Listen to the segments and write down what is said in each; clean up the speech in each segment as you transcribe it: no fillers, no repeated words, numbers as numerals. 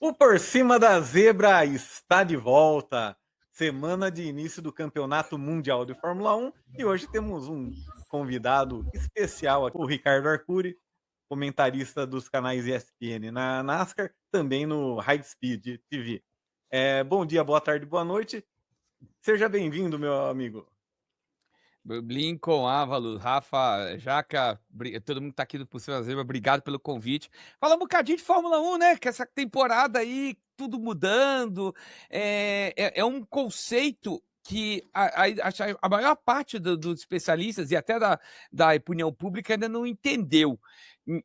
O Por Cima da Zebra está de volta. Semana de início do Campeonato Mundial de Fórmula 1 e hoje temos um convidado especial aqui, o Ricardo Arcuri, comentarista dos canais ESPN na NASCAR, também no High Speed TV. Bom dia, boa tarde, boa noite. Seja bem-vindo, meu amigo. Lincoln, Ávalo, Rafa, Jaca, todo mundo que tá aqui do Por Cima da Zebra, obrigado pelo convite. Fala um bocadinho de Fórmula 1, né? Que essa temporada aí, tudo mudando, é um conceito que a maior parte dos especialistas e até da opinião pública ainda não entendeu.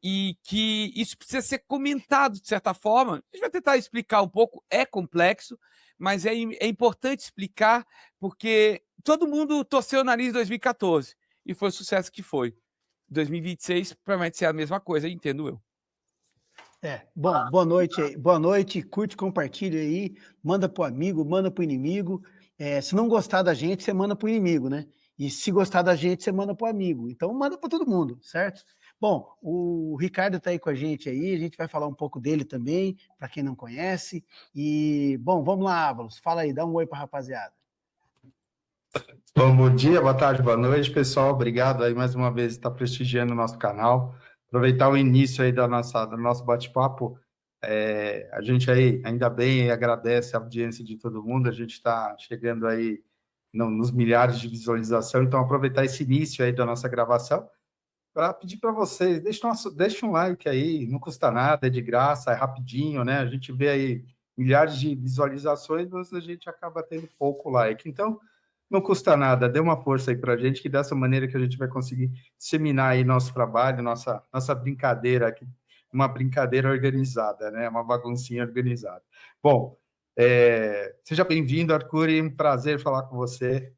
E que isso precisa ser comentado de certa forma. A gente vai tentar explicar um pouco, é complexo, mas é importante explicar, porque todo mundo torceu o nariz em 2014 e foi o sucesso que foi. 2026 promete ser a mesma coisa, entendo eu. Bom, boa noite, curte, compartilha aí, manda pro amigo, manda pro inimigo. Se não gostar da gente, você manda pro inimigo, né? E se gostar da gente, você manda pro amigo. Então manda para todo mundo, certo? Bom, o Ricardo tá aí com a gente aí, a gente vai falar um pouco dele também, para quem não conhece. E, bom, vamos lá, Ávalos, fala aí, dá um oi pra rapaziada. Bom dia, boa tarde, boa noite, pessoal. Obrigado aí mais uma vez por estar prestigiando o nosso canal. Aproveitar o início aí do nosso bate-papo. A gente aí, ainda bem, agradece a audiência de todo mundo. A gente está chegando aí nos milhares de visualização. Então, aproveitar esse início aí da nossa gravação para pedir para vocês, deixem um like aí, não custa nada, é de graça, é rapidinho, né? A gente vê aí milhares de visualizações, mas a gente acaba tendo pouco like. Então, não custa nada, dê uma força aí para a gente, que dessa maneira que a gente vai conseguir disseminar aí nosso trabalho, nossa brincadeira aqui, uma brincadeira organizada, né? Uma baguncinha organizada. Bom, seja bem-vindo, Arcuri, um prazer falar com você.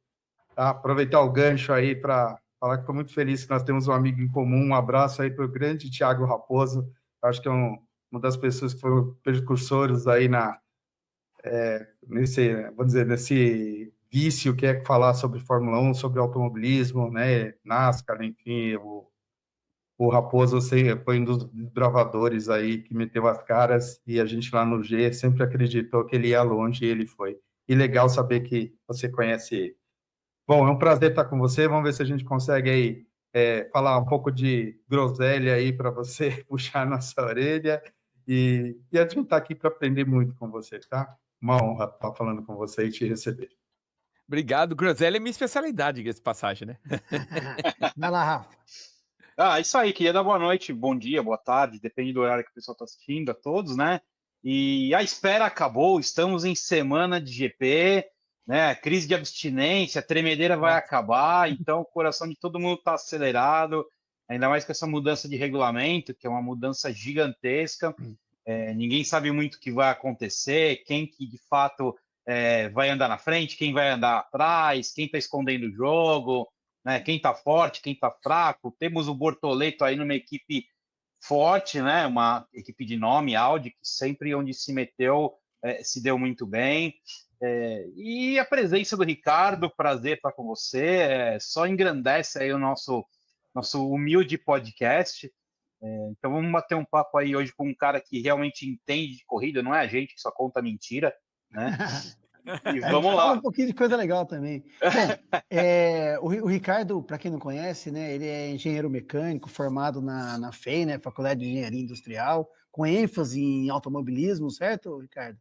Tá? Aproveitar o gancho aí para falar que estou muito feliz que nós temos um amigo em comum. Um abraço aí para o grande Thiago Raposo, acho que é uma das pessoas que foram precursores aí nesse vício que é falar sobre Fórmula 1, sobre automobilismo, né, NASCAR, enfim, o Raposo foi um dos bravadores aí que meteu as caras e a gente lá no G sempre acreditou que ele ia longe e ele foi. E legal saber que você conhece ele. Bom, é um prazer estar com você, vamos ver se a gente consegue aí falar um pouco de groselha aí para você puxar a nossa orelha e a gente está aqui para aprender muito com você, tá? Uma honra estar falando com você e te receber. Obrigado, groselha é minha especialidade, essa passagem, né? Vai lá, Rafa. Isso aí, queria dar boa noite, bom dia, boa tarde, depende do horário que o pessoal está assistindo, a todos, né? E a espera acabou, estamos em semana de GP, né? Crise de abstinência, a tremedeira vai acabar, então o coração de todo mundo está acelerado, ainda mais com essa mudança de regulamento, que é uma mudança gigantesca. Ninguém sabe muito o que vai acontecer, quem que de fato vai andar na frente, quem vai andar atrás, quem está escondendo o jogo, né? Quem está forte, quem está fraco. Temos o Bortoleto aí numa equipe forte, né? Uma equipe de nome, Audi, que sempre onde se meteu se deu muito bem. E a presença do Ricardo, prazer estar com você, só engrandece aí o nosso humilde podcast. Então vamos bater um papo aí hoje com um cara que realmente entende de corrida, não é a gente que só conta mentira, né? E vamos lá. Fala um pouquinho de coisa legal também. Bom, o Ricardo, para quem não conhece, né, ele é engenheiro mecânico formado na FEI, né, Faculdade de Engenharia Industrial, com ênfase em automobilismo, certo, Ricardo?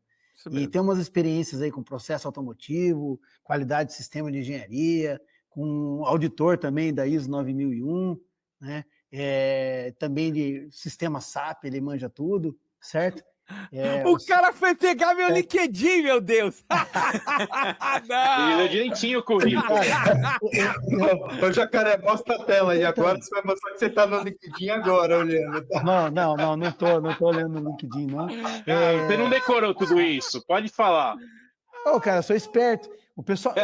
E tem umas experiências aí com processo automotivo, qualidade de sistema de engenharia, com auditor também da ISO 9001, né? Também de sistema SAP, ele manja tudo, certo? O cara foi pegar meu LinkedIn, meu Deus! Ele leu direitinho o currículo. Ô, Jacaré, mostra a tela aí agora, você vai mostrar que você está no LinkedIn agora, olhando. Não tô olhando no LinkedIn, não. Você não decorou tudo isso, pode falar. Cara, eu sou esperto. O pessoal,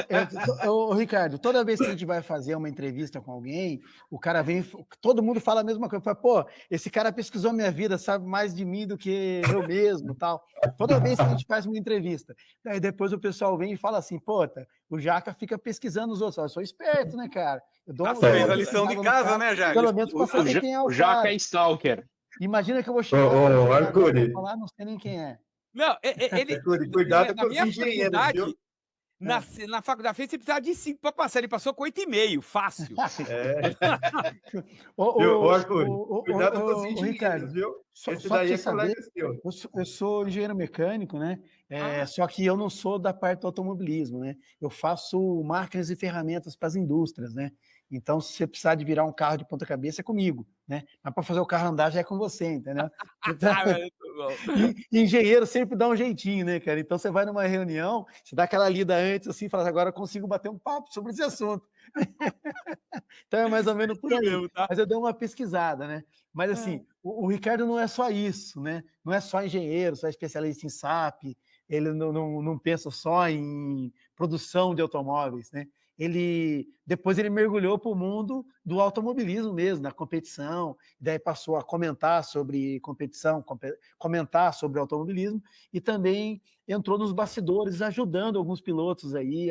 Ricardo, toda vez que a gente vai fazer uma entrevista com alguém, o cara vem, todo mundo fala a mesma coisa. Fala, pô, esse cara pesquisou minha vida, sabe mais de mim do que eu mesmo, tal. Toda vez que a gente faz uma entrevista, daí depois o pessoal vem e fala assim, pô, o Jaca fica pesquisando os outros. Eu sou esperto, né, cara? Fez a lição de casa, né, Jaca? Pelo menos pra saber quem é o Jaca cara. é stalker. Imagina que eu vou chegar Arcuri, falar, não sei nem quem é. Não, ele Cuidado com na os minha engenheiros, viu? faculdade, na faculdade você precisava de 5 para passar, ele passou com 8,5, fácil. Viu, Arthur? Cuidado com os Ô, Ricardo, engenheiros, viu? só Esse pra daí você é saber, colega seu. eu sou engenheiro mecânico, né? Só que eu não sou da parte do automobilismo, né? Eu faço máquinas e ferramentas para as indústrias, né? Então, se você precisar de virar um carro de ponta cabeça, é comigo, né? Mas para fazer o carro andar já é com você, entendeu? Então, Muito bom. e engenheiro sempre dá um jeitinho, né, cara? Então você vai numa reunião, você dá aquela lida antes, assim, fala, agora eu consigo bater um papo sobre esse assunto. Então é mais ou menos por aí. Mesmo, tá? Mas eu dei uma pesquisada, né? Mas assim, o Ricardo não é só isso, né? Não é só engenheiro, só especialista em SAP, ele não pensa só em produção de automóveis, né? Depois ele mergulhou para o mundo do automobilismo mesmo, na competição, daí passou a comentar sobre competição, comentar sobre automobilismo, e também entrou nos bastidores, ajudando alguns pilotos aí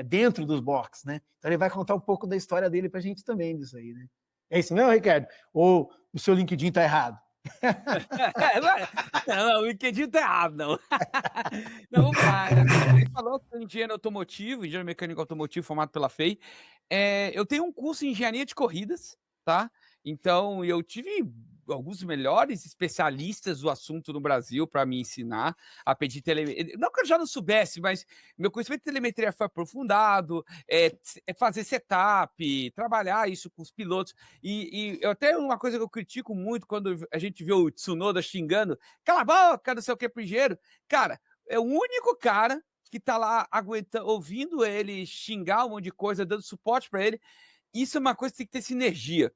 dentro dos boxes, né? Então ele vai contar um pouco da história dele para a gente também disso aí, né? É isso mesmo, Ricardo? Ou o seu LinkedIn está errado? Não, o LinkedIn tá errado, não. Não, vamos lá. Ele falou que é engenheiro automotivo, engenheiro mecânico automotivo formado pela FEI. Eu tenho um curso em engenharia de corridas, tá? Então, eu tive alguns melhores especialistas do assunto no Brasil para me ensinar a pedir telemetria. Não que eu já não soubesse, mas meu conhecimento de telemetria foi aprofundado, fazer setup, trabalhar isso com os pilotos. E eu até uma coisa que eu critico muito quando a gente vê o Tsunoda xingando, cala a boca, não sei o que, pro engenheiro. Cara, é o único cara que tá lá aguentando, ouvindo ele xingar um monte de coisa, dando suporte para ele. Isso é uma coisa que tem que ter sinergia.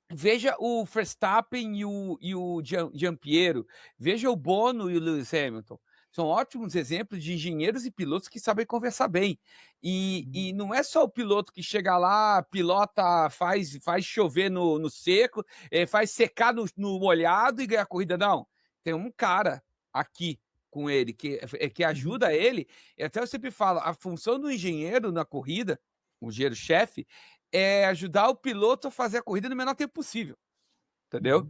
Veja o Verstappen e o Giampiero, veja o Bono e o Lewis Hamilton. São ótimos exemplos de engenheiros e pilotos que sabem conversar bem. E não é só o piloto que chega lá, pilota, faz chover no seco, faz secar no molhado e ganha a corrida. Não. Tem um cara aqui com ele que ajuda ele. E até eu sempre falo, a função do engenheiro na corrida, o engenheiro-chefe, é ajudar o piloto a fazer a corrida no menor tempo possível, entendeu?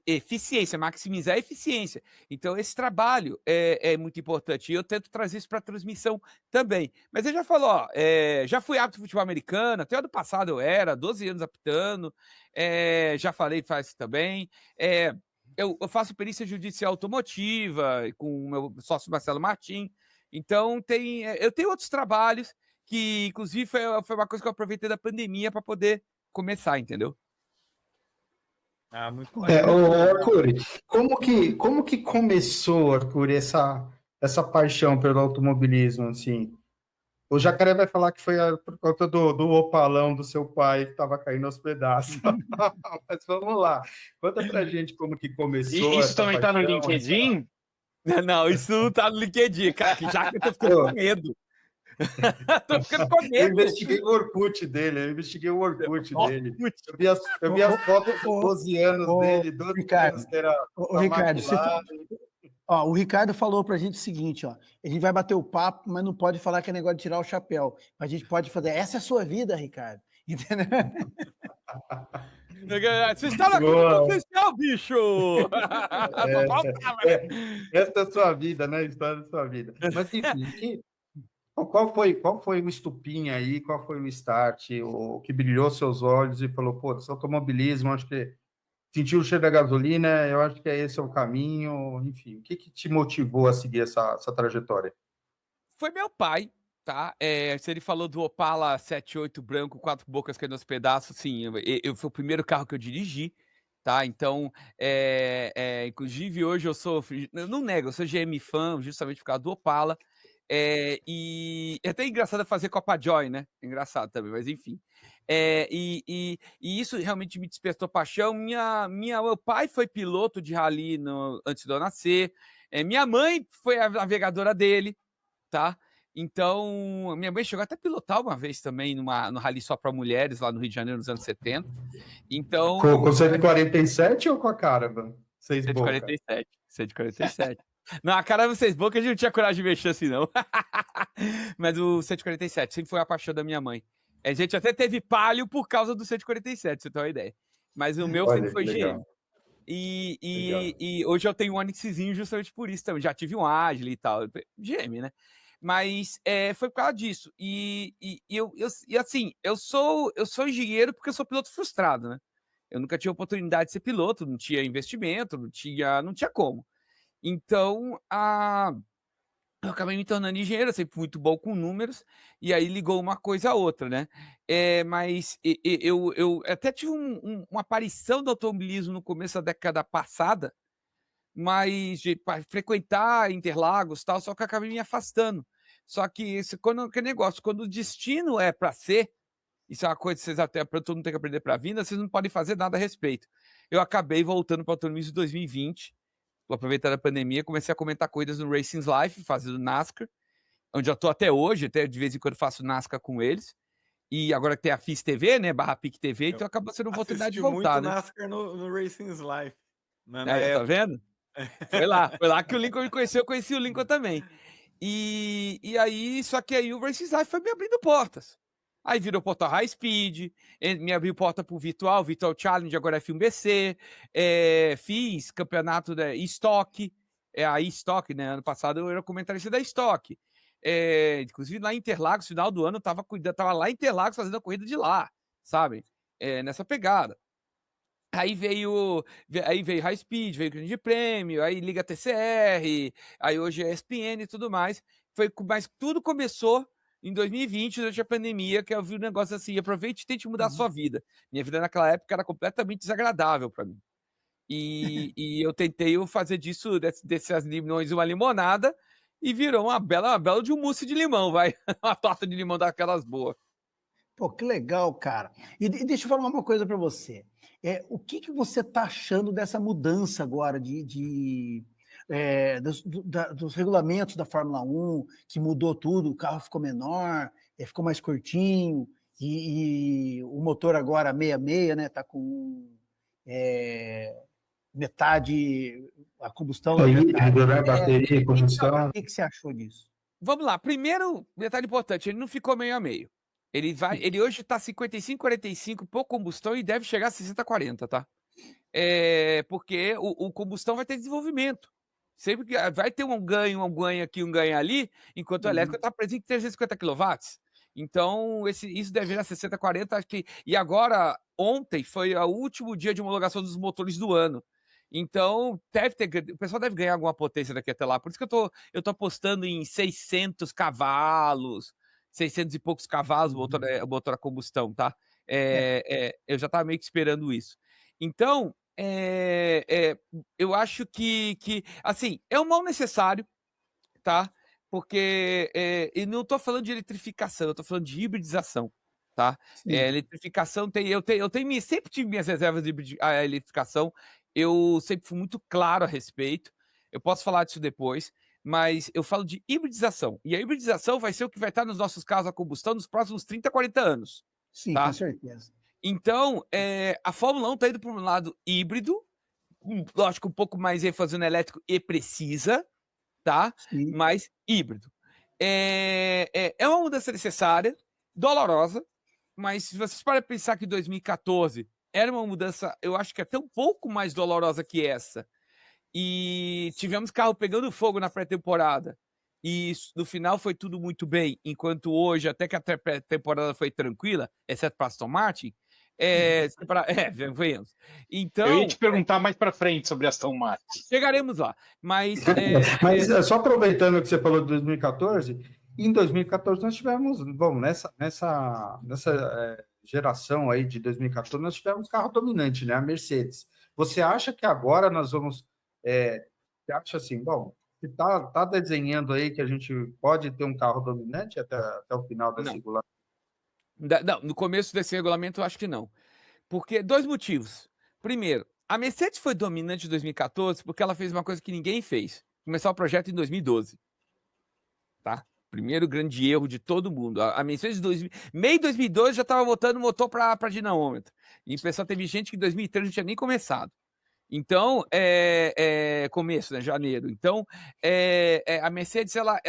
Eficiência, maximizar a eficiência. Então, esse trabalho é muito importante. E eu tento trazer isso para a transmissão também. Mas ele já falou, ó, já fui árbitro de futebol americano, até ano passado eu era, 12 anos apitando, já falei, faz também. Eu faço perícia judicial automotiva com o meu sócio Marcelo Martim. Então, eu tenho outros trabalhos que, inclusive, foi uma coisa que eu aproveitei da pandemia para poder começar, entendeu? Muito Arcuri, como que começou, Arcuri, essa paixão pelo automobilismo, assim? O Jacaré vai falar que foi por conta do opalão do seu pai que estava caindo aos pedaços. Mas vamos lá, conta pra gente como que começou. Isso também está no LinkedIn? Não, isso não tá no LinkedIn, cara, que já que eu tô ficando com medo. Tô ficando com medo. Eu investiguei o Orkut dele. Eu vi as fotos com 12 anos dele, 12 Ricardo, anos que era. Ricardo, o Ricardo falou pra gente o seguinte, ó. A gente vai bater o papo, mas não pode falar que é negócio de tirar o chapéu. A gente pode fazer, essa é a sua vida, Ricardo. Entendeu? Você está na corrida oficial, bicho! Essa é a sua vida, né? A história da sua vida. Mas, enfim, qual foi o estupim aí? Qual foi o start? O que brilhou seus olhos e falou, pô, esse automobilismo, acho que sentiu o cheiro da gasolina, eu acho que esse é o caminho. Enfim, o que te motivou a seguir essa trajetória? Foi meu pai, tá? Se ele falou do Opala 78 branco, 4 bocas caindo aos pedaços, sim, foi o primeiro carro que eu dirigi, tá? Então, inclusive hoje eu não nego, eu sou GM fã, justamente por causa do Opala. E é até engraçado fazer Copa Joy, né? Engraçado também, mas enfim. E isso realmente me despertou paixão. Meu pai foi piloto de rally antes de eu nascer. Minha mãe foi a navegadora dele, tá? Então, minha mãe chegou até a pilotar uma vez também no rally só para mulheres, lá no Rio de Janeiro, nos anos 70. Então, com 147 ou com a Caravan? 147. 147. Não, a Caravan 6 bocas a gente não tinha coragem de mexer assim, não. Mas o 147 sempre foi a paixão da minha mãe. A gente até teve Palio por causa do 147, pra você ter uma ideia. Mas o meu sempre foi GM. E hoje eu tenho um Onixzinho justamente por isso também. Já tive um Agile e tal, GM, né? Mas foi por causa disso. E assim, eu sou engenheiro porque eu sou piloto frustrado, né? Eu nunca tive oportunidade de ser piloto, não tinha investimento, não tinha como. Então, eu acabei me tornando engenheiro, sempre fui muito bom com números, e aí ligou uma coisa a outra, né? Mas eu até tive uma aparição do automobilismo no começo da década passada, mas de frequentar Interlagos e tal, só que eu acabei me afastando. Só que que negócio, quando o destino é para ser, isso é uma coisa que vocês até todo mundo tem que aprender para a vida, vocês não podem fazer nada a respeito. Eu acabei voltando para o automobilismo em 2020, aproveitando a pandemia, comecei a comentar coisas no Racing's Life, fazendo NASCAR, onde eu tô até hoje, até de vez em quando faço NASCAR com eles. E agora que tem a FIS TV, né, /PIC TV, então acabou sendo uma oportunidade de voltar, muito né? NASCAR no Racing's Life. Na Tá época. vendo? Foi lá que o Lincoln me conheceu, eu conheci o Lincoln também. E aí, só que aí o Racing's Life foi me abrindo portas. Aí virou porta High Speed, me abriu porta pro Virtual Challenge, agora é FilmBC, fiz campeonato da Stock, a Stock, né? Ano passado eu era comentarista da Stock. Inclusive lá em Interlagos, final do ano, eu tava lá em Interlagos fazendo a corrida de lá, sabe? Nessa pegada. Aí veio High Speed, veio Grande Prêmio, aí Liga TCR, aí hoje é ESPN e tudo mais. Mas tudo começou em 2020, durante a pandemia, que eu vi um negócio assim, aproveite e tente mudar a sua vida. Minha vida naquela época era completamente desagradável para mim. E eu tentei fazer disso, dessas limões, uma limonada, e virou uma bela de um mousse de limão, vai. Uma torta de limão daquelas boas. Pô, que legal, cara. E deixa eu falar uma coisa para você. O que você tá achando dessa mudança agora dos regulamentos da Fórmula 1, que mudou tudo, o carro ficou menor, ficou mais curtinho, e o motor agora 66, né? Tá com metade a combustão. Bateria, combustão. O que você achou disso? Vamos lá. Primeiro, detalhe importante, ele não ficou meio a meio. Ele hoje tá 55-45 por combustão e deve chegar a 60-40, tá? Porque o combustão vai ter desenvolvimento. Sempre que vai ter um ganho aqui, um ganho ali, enquanto o elétrico está preso em 350 kW. Então, isso deve virar 60-40, acho que. E agora, ontem foi o último dia de homologação dos motores do ano. Então, o pessoal deve ganhar alguma potência daqui até lá. Por isso que eu tô apostando em 600 cavalos, 600 e poucos cavalos o motor a combustão, tá? Eu já estava meio que esperando isso. Então, eu acho que assim, é um mal necessário, tá? Porque eu não estou falando de eletrificação, eu estou falando de hibridização, tá? Eletrificação sempre tive minhas reservas de eletrificação, eu sempre fui muito claro a respeito, eu posso falar disso depois, mas eu falo de hibridização, e a hibridização vai ser o que vai estar nos nossos carros a combustão nos próximos 30, 40 anos. Sim, tá? Com certeza. Então, a Fórmula 1 está indo para um lado híbrido, lógico, um pouco mais ênfase no elétrico e precisa, tá? Sim. Mas híbrido. É uma mudança necessária, dolorosa, mas se vocês parem pensar que 2014 era uma mudança, eu acho que até um pouco mais dolorosa que essa, e tivemos carro pegando fogo na pré-temporada, e no final foi tudo muito bem, enquanto hoje, até que a pré-temporada foi tranquila, exceto para Aston Martin, venhamos. Então, eu ia te perguntar mais para frente sobre Aston Martin. Chegaremos lá, mas... Mas só aproveitando que você falou de 2014, em 2014 nós tivemos, bom, nessa geração aí de 2014, nós tivemos carro dominante, né? A Mercedes. Você acha que agora nós vamos... você acha assim, bom, você tá desenhando aí que a gente pode ter um carro dominante até o final da regulamentação? Não, no começo desse regulamento eu acho que não. Porque 2 motivos. Primeiro, a Mercedes foi dominante em 2014 porque ela fez uma coisa que ninguém fez. Começar o projeto em 2012. Tá? Primeiro grande erro de todo mundo. A Mercedes, meio de 2012, já estava botando motor para dinamômetro. E o pessoal teve gente que em 2013 não tinha nem começado. Então, começo, né? Janeiro. Então, a Mercedes, ela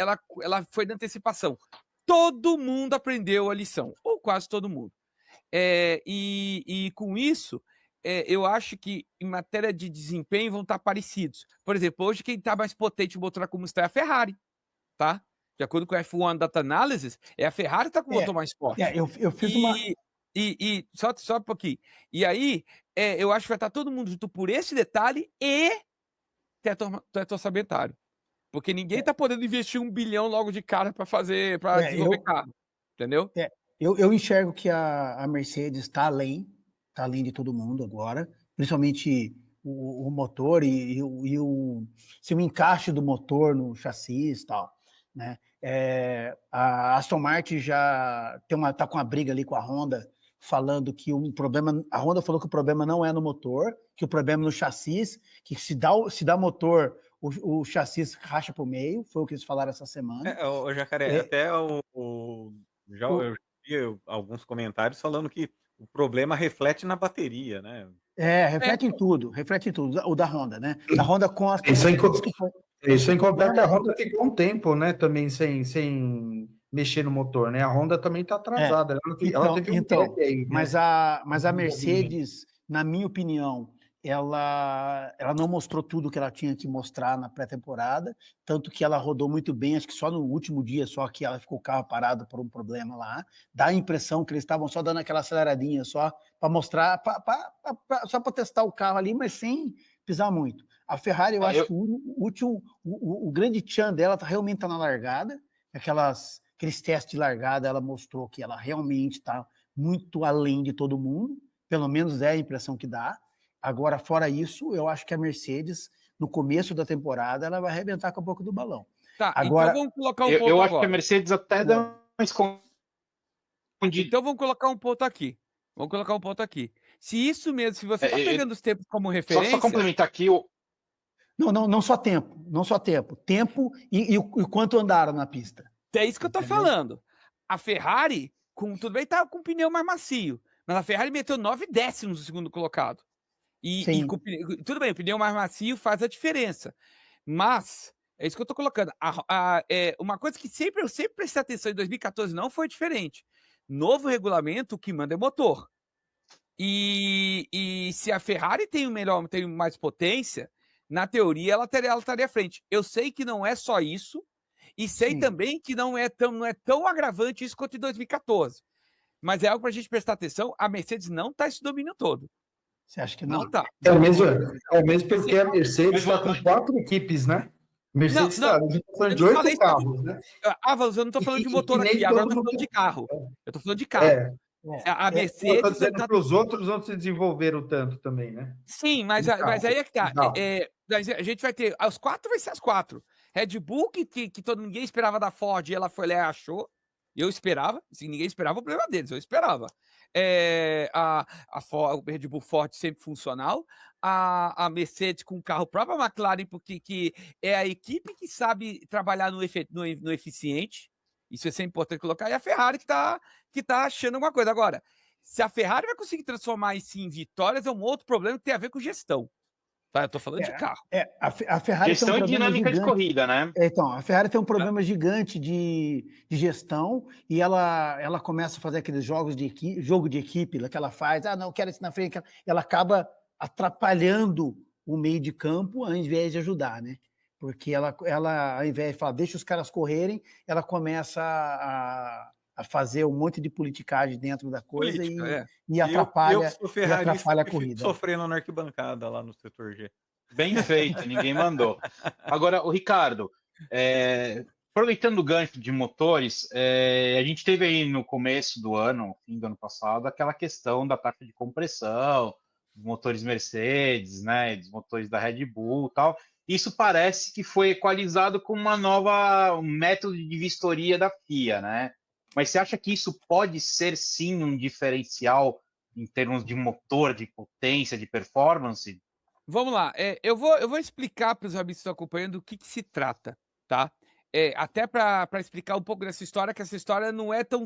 foi na antecipação. Todo mundo aprendeu a lição, ou quase todo mundo. E com isso, eu acho que em matéria de desempenho vão estar parecidos. Por exemplo, hoje quem está mais potente em motor como está é a Ferrari, tá? De acordo com o F1 Data Analysis, é a Ferrari que está com o motor mais forte. Eu fiz uma... Só um pouquinho. E aí, eu acho que vai estar todo mundo junto por esse detalhe e teto orçamentário. Porque ninguém está podendo investir 1 bilhão logo de cara para desenvolver carro. Entendeu? Eu enxergo que a Mercedes está além de todo mundo agora, principalmente o motor e o encaixe do motor no chassi e tal, né? A Aston Martin já tá com uma briga ali com a Honda, falando que a Honda falou que o problema não é no motor, que o problema é no chassi, que se dá motor, o chassi racha pro meio, foi o que eles falaram essa semana. O Jacaré, até eu vi alguns comentários falando que o problema reflete na bateria, né? Reflete em tudo, o da Honda, né? Da Honda com as... Isso sem contar que a Honda ficou um tempo, né, também sem mexer no motor, né? A Honda também está atrasada. Ela teve um tempo aí, né? Mas a Mercedes, na minha opinião, ela não mostrou tudo que ela tinha que mostrar na pré-temporada, tanto que ela rodou muito bem, acho que só no último dia, só que ela ficou o carro parado por um problema lá. Dá a impressão que eles estavam só dando aquela aceleradinha só para mostrar, só para testar o carro ali, mas sem pisar muito. A Ferrari, eu acho que o grande tchan dela realmente está na largada, aqueles testes de largada, ela mostrou que ela realmente está muito além de todo mundo, pelo menos é a impressão que dá. Agora, fora isso, eu acho que a Mercedes, no começo da temporada, ela vai arrebentar com um pouco do balão. Tá, agora, então vamos colocar um ponto eu acho agora. que a Mercedes até dá uma escondida. Então vamos colocar um ponto aqui. Se isso mesmo, se você está pegando os tempos como referência... Só complementar aqui... Não só tempo. Tempo e o quanto andaram na pista. É isso que eu tô falando. A Ferrari, tudo bem, tá com o pneu mais macio, mas a Ferrari meteu 9 décimos no segundo colocado. Tudo bem, o pneu mais macio faz a diferença. Mas, é isso que eu tô colocando. Uma coisa que eu sempre prestei atenção em 2014 não foi diferente. Novo regulamento, o que manda é motor. E se a Ferrari tem mais potência, na teoria ela estaria à frente. Eu sei que não é só isso, e sei também que não é tão agravante isso quanto em 2014. Mas é algo para a gente prestar atenção, a Mercedes não está esse domínio todo. Você acha que não? Não está. É o mesmo porque a Mercedes está com 4 equipes, né? Mercedes está falando de 8 carros, né? Avalos, eu não estou falando de motor aqui, agora eu estou falando de carro. Eu estou falando de carro. A Mercedes... Para os outros não se desenvolveram tanto também, né? Sim, mas aí é que tá. A gente vai ter... As 4 vai ser as 4. Red Bull, que ninguém esperava da Ford, e ela foi lá e achou. Eu esperava. Assim, ninguém esperava o problema deles, eu esperava. O Red Bull Ford sempre funcional. A Mercedes com o carro próprio, a McLaren, porque que é a equipe que sabe trabalhar no eficiente. Isso é sempre importante colocar. E a Ferrari que tá achando alguma coisa. Agora, se a Ferrari vai conseguir transformar isso em vitórias, é um outro problema que tem a ver com gestão. Tá? Eu tô falando de carro. A Ferrari gestão tem um e dinâmica gigante. de corrida, né? Então, a Ferrari tem um problema gigante de gestão e ela começa a fazer aqueles jogo de equipe que ela faz. Não, quero isso na frente. Ela acaba atrapalhando o meio de campo ao invés de ajudar, né? Porque ela ao invés de falar, deixa os caras correrem, ela começa a fazer um monte de politicagem dentro da coisa e atrapalha, a corrida. Sofrendo na arquibancada lá no setor G. Bem feito, ninguém mandou. Agora, o Ricardo, aproveitando o gancho de motores, a gente teve aí no começo do ano, fim do ano passado, aquela questão da taxa de compressão, dos motores Mercedes, né, dos motores da Red Bull e tal. Isso parece que foi equalizado com um método de vistoria da FIA, né? Mas você acha que isso pode ser, sim, um diferencial em termos de motor, de potência, de performance? Vamos lá. Eu vou explicar para os amigos que estão acompanhando o que se trata, tá? Até para explicar um pouco dessa história, que essa história não é tão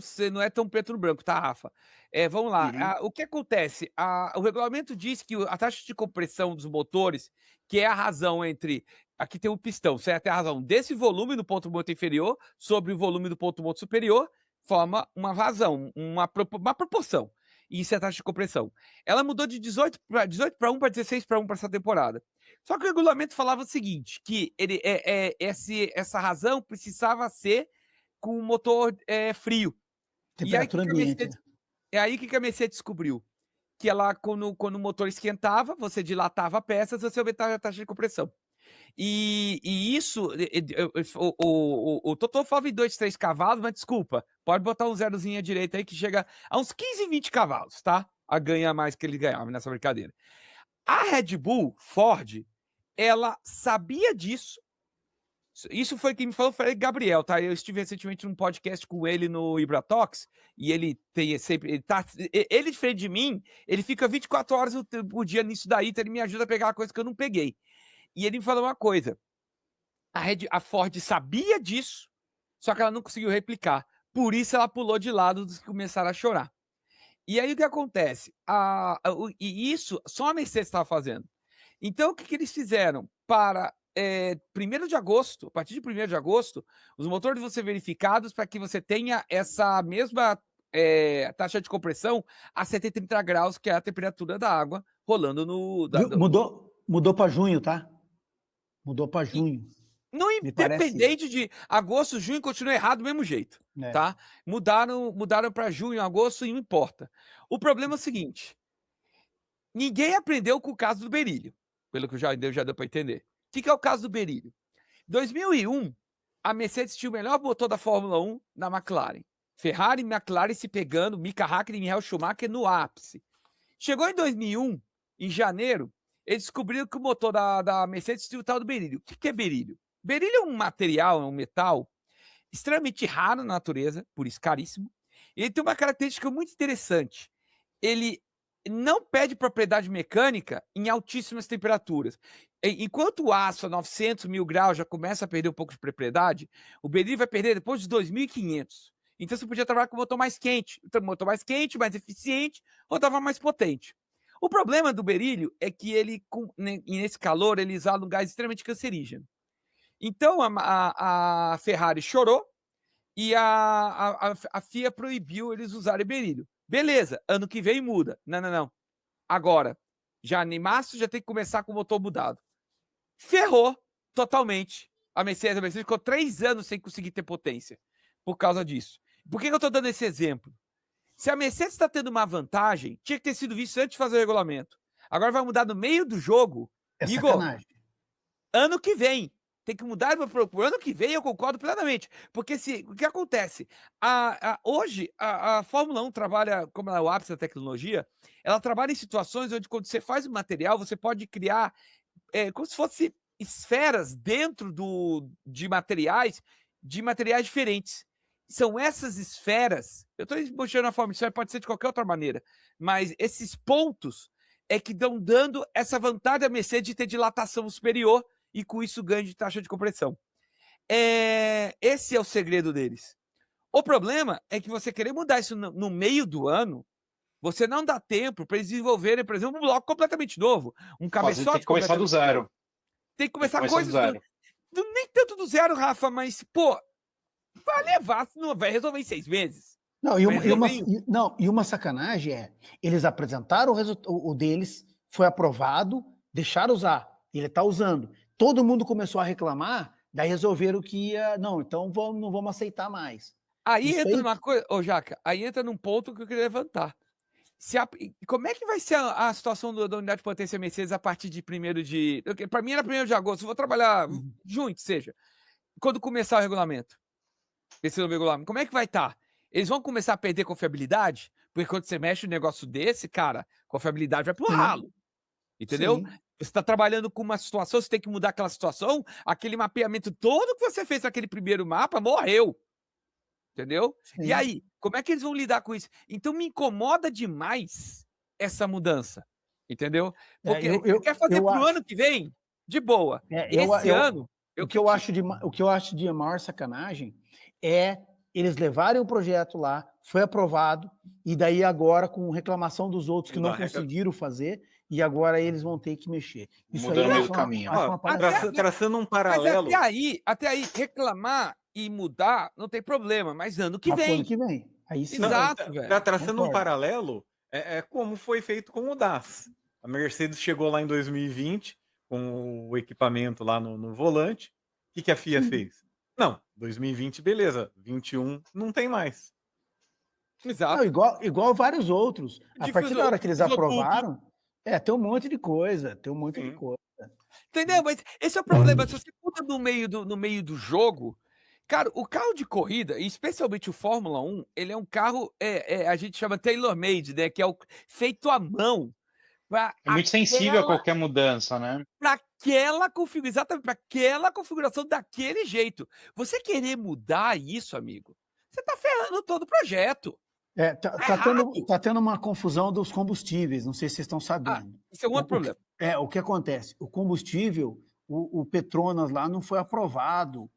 preto no branco, tá, Rafa? Vamos lá. O que acontece? O regulamento diz que a taxa de compressão dos motores, que é a razão entre... Aqui tem um pistão, certo? É a razão desse volume do ponto morto inferior sobre o volume do ponto morto superior, forma uma razão, uma proporção. e isso é a taxa de compressão. Ela mudou de 18 para 1 para 16 para 1 para essa temporada. Só que o regulamento falava o seguinte, que essa razão precisava ser com o motor frio. Temperatura ambiente. É aí que a Mercedes descobriu que ela, quando o motor esquentava, você dilatava peças, você aumentava a taxa de compressão. E isso, o Totô falava em 2, 3 cavalos, mas desculpa, pode botar um zerozinho à direita aí que chega a uns 15, 20 cavalos, tá? A ganhar mais que ele ganhava nessa brincadeira. A Red Bull, Ford, ela sabia disso. Isso foi quem me falou, foi o Gabriel, tá? Eu estive recentemente num podcast com ele no Ibratox, e ele tem sempre. Ele, diferente de mim, ele fica 24 horas por dia nisso daí, então ele me ajuda a pegar uma coisa que eu não peguei. E ele me falou uma coisa: a Ford sabia disso, só que ela não conseguiu replicar. Por isso ela pulou de lado dos que começaram a chorar. E aí o que acontece? E isso só a Mercedes estava fazendo. Então o que eles fizeram? Para 1º de agosto, a partir de 1º de agosto, os motores vão ser verificados para que você tenha essa mesma taxa de compressão a 130 graus, que é a temperatura da água rolando no... Mudou para junho, tá? Mudou para junho. Não, independente de agosto, junho, continua errado do mesmo jeito, tá? Mudaram para junho, agosto e não importa. O problema é o seguinte, ninguém aprendeu com o caso do berílio, pelo que já deu para entender. O que é o caso do berílio? Em 2001, a Mercedes tinha o melhor motor da Fórmula 1 na McLaren. Ferrari e McLaren se pegando, Mika Häkkinen e Michael Schumacher no ápice. Chegou em 2001, em janeiro, eles descobriram que o motor da Mercedes tinha o tal do berílio. O que é berílio? Berílio é um material, é um metal extremamente raro na natureza, por isso caríssimo. Ele tem uma característica muito interessante. Ele não perde propriedade mecânica em altíssimas temperaturas. Enquanto o aço a 900 mil graus já começa a perder um pouco de propriedade, o berílio vai perder depois de 2.500. Então você podia trabalhar com um motor mais quente. Então, um motor mais quente, mais eficiente, rodava mais potente. O problema do berílio é que ele, nesse calor, ele exala um gás extremamente cancerígeno. Então a Ferrari chorou e a FIA proibiu eles usarem berílio. Beleza, ano que vem muda. Não. Agora, já em março já tem que começar com o motor mudado. Ferrou totalmente a Mercedes. Ficou 3 anos sem conseguir ter potência por causa disso. Por que eu estou dando esse exemplo? Se a Mercedes está tendo uma vantagem, tinha que ter sido visto antes de fazer o regulamento. Agora vai mudar no meio do jogo. É Igor, sacanagem. Ano que vem. Tem que mudar para o ano que vem, eu concordo plenamente. Porque o que acontece? Hoje, a Fórmula 1 trabalha, como é o ápice da tecnologia, ela trabalha em situações onde, quando você faz o material, você pode criar como se fosse esferas dentro de materiais diferentes. São essas esferas, eu estou mostrando a forma, isso pode ser de qualquer outra maneira, mas esses pontos é que estão dando essa vantagem à Mercedes de ter dilatação superior e com isso ganho de taxa de compressão. Esse é o segredo deles. O problema é que você querer mudar isso no meio do ano, você não dá tempo para eles desenvolverem, por exemplo, um bloco completamente novo, um cabeçote. Tem que começar do zero. Tem que começar coisas nem tanto do zero, Rafa, mas, pô, vai levar, não vai resolver em 6 meses. Não, e uma sacanagem eles apresentaram o deles, foi aprovado, deixaram usar, ele está usando. Todo mundo começou a reclamar, daí resolveram que ia, não vamos aceitar mais. Aí entra numa coisa, Jaca, aí entra num ponto que eu queria levantar. Como é que vai ser a situação da unidade de potência Mercedes a partir de 1º de... Para mim era 1º de agosto, eu vou trabalhar junho, seja, quando começar o regulamento. Esse novo regulamento. Como é que vai estar? Eles vão começar a perder confiabilidade? Porque quando você mexe um negócio desse, cara, confiabilidade vai pro ralo. Entendeu? Sim. Você está trabalhando com uma situação, você tem que mudar aquela situação, aquele mapeamento todo que você fez naquele primeiro mapa morreu. Entendeu? Sim. E aí, como é que eles vão lidar com isso? Então me incomoda demais essa mudança. Entendeu? Porque quer fazer pro ano que vem? De boa. Esse ano... O que eu acho de maior sacanagem é eles levarem o projeto lá, foi aprovado, e daí agora, com reclamação dos outros que não conseguiram fazer, e agora eles vão ter que mexer. Isso mudando aí o caminho. Traçando um paralelo. Mas até aí, reclamar e mudar não tem problema, mas ano que vem. Ano que vem. Aí sim. Exato, velho. Traçando um paralelo, É como foi feito com o DAS. A Mercedes chegou lá em 2020 com o equipamento lá no volante. O que a FIA Sim. fez? Não, 2020 beleza, 21 não tem mais. Não, Exato. igual vários outros. A partir da hora que eles Difusor aprovaram, tem um monte de coisa, tem um monte de Sim. coisa. Entendeu? Mas esse é o problema. Se você muda no meio do jogo, cara, o carro de corrida, e especialmente o Fórmula 1, ele é um carro, a gente chama tailor-made, né? Que é o feito à mão. É muito sensível a qualquer mudança, né? Para aquela configuração, exatamente, para aquela configuração daquele jeito. Você querer mudar isso, amigo, você tá ferrando todo o projeto. Tá tendo uma confusão dos combustíveis, não sei se vocês estão sabendo. Isso é um outro problema. O que acontece? O combustível, o Petronas lá não foi aprovado,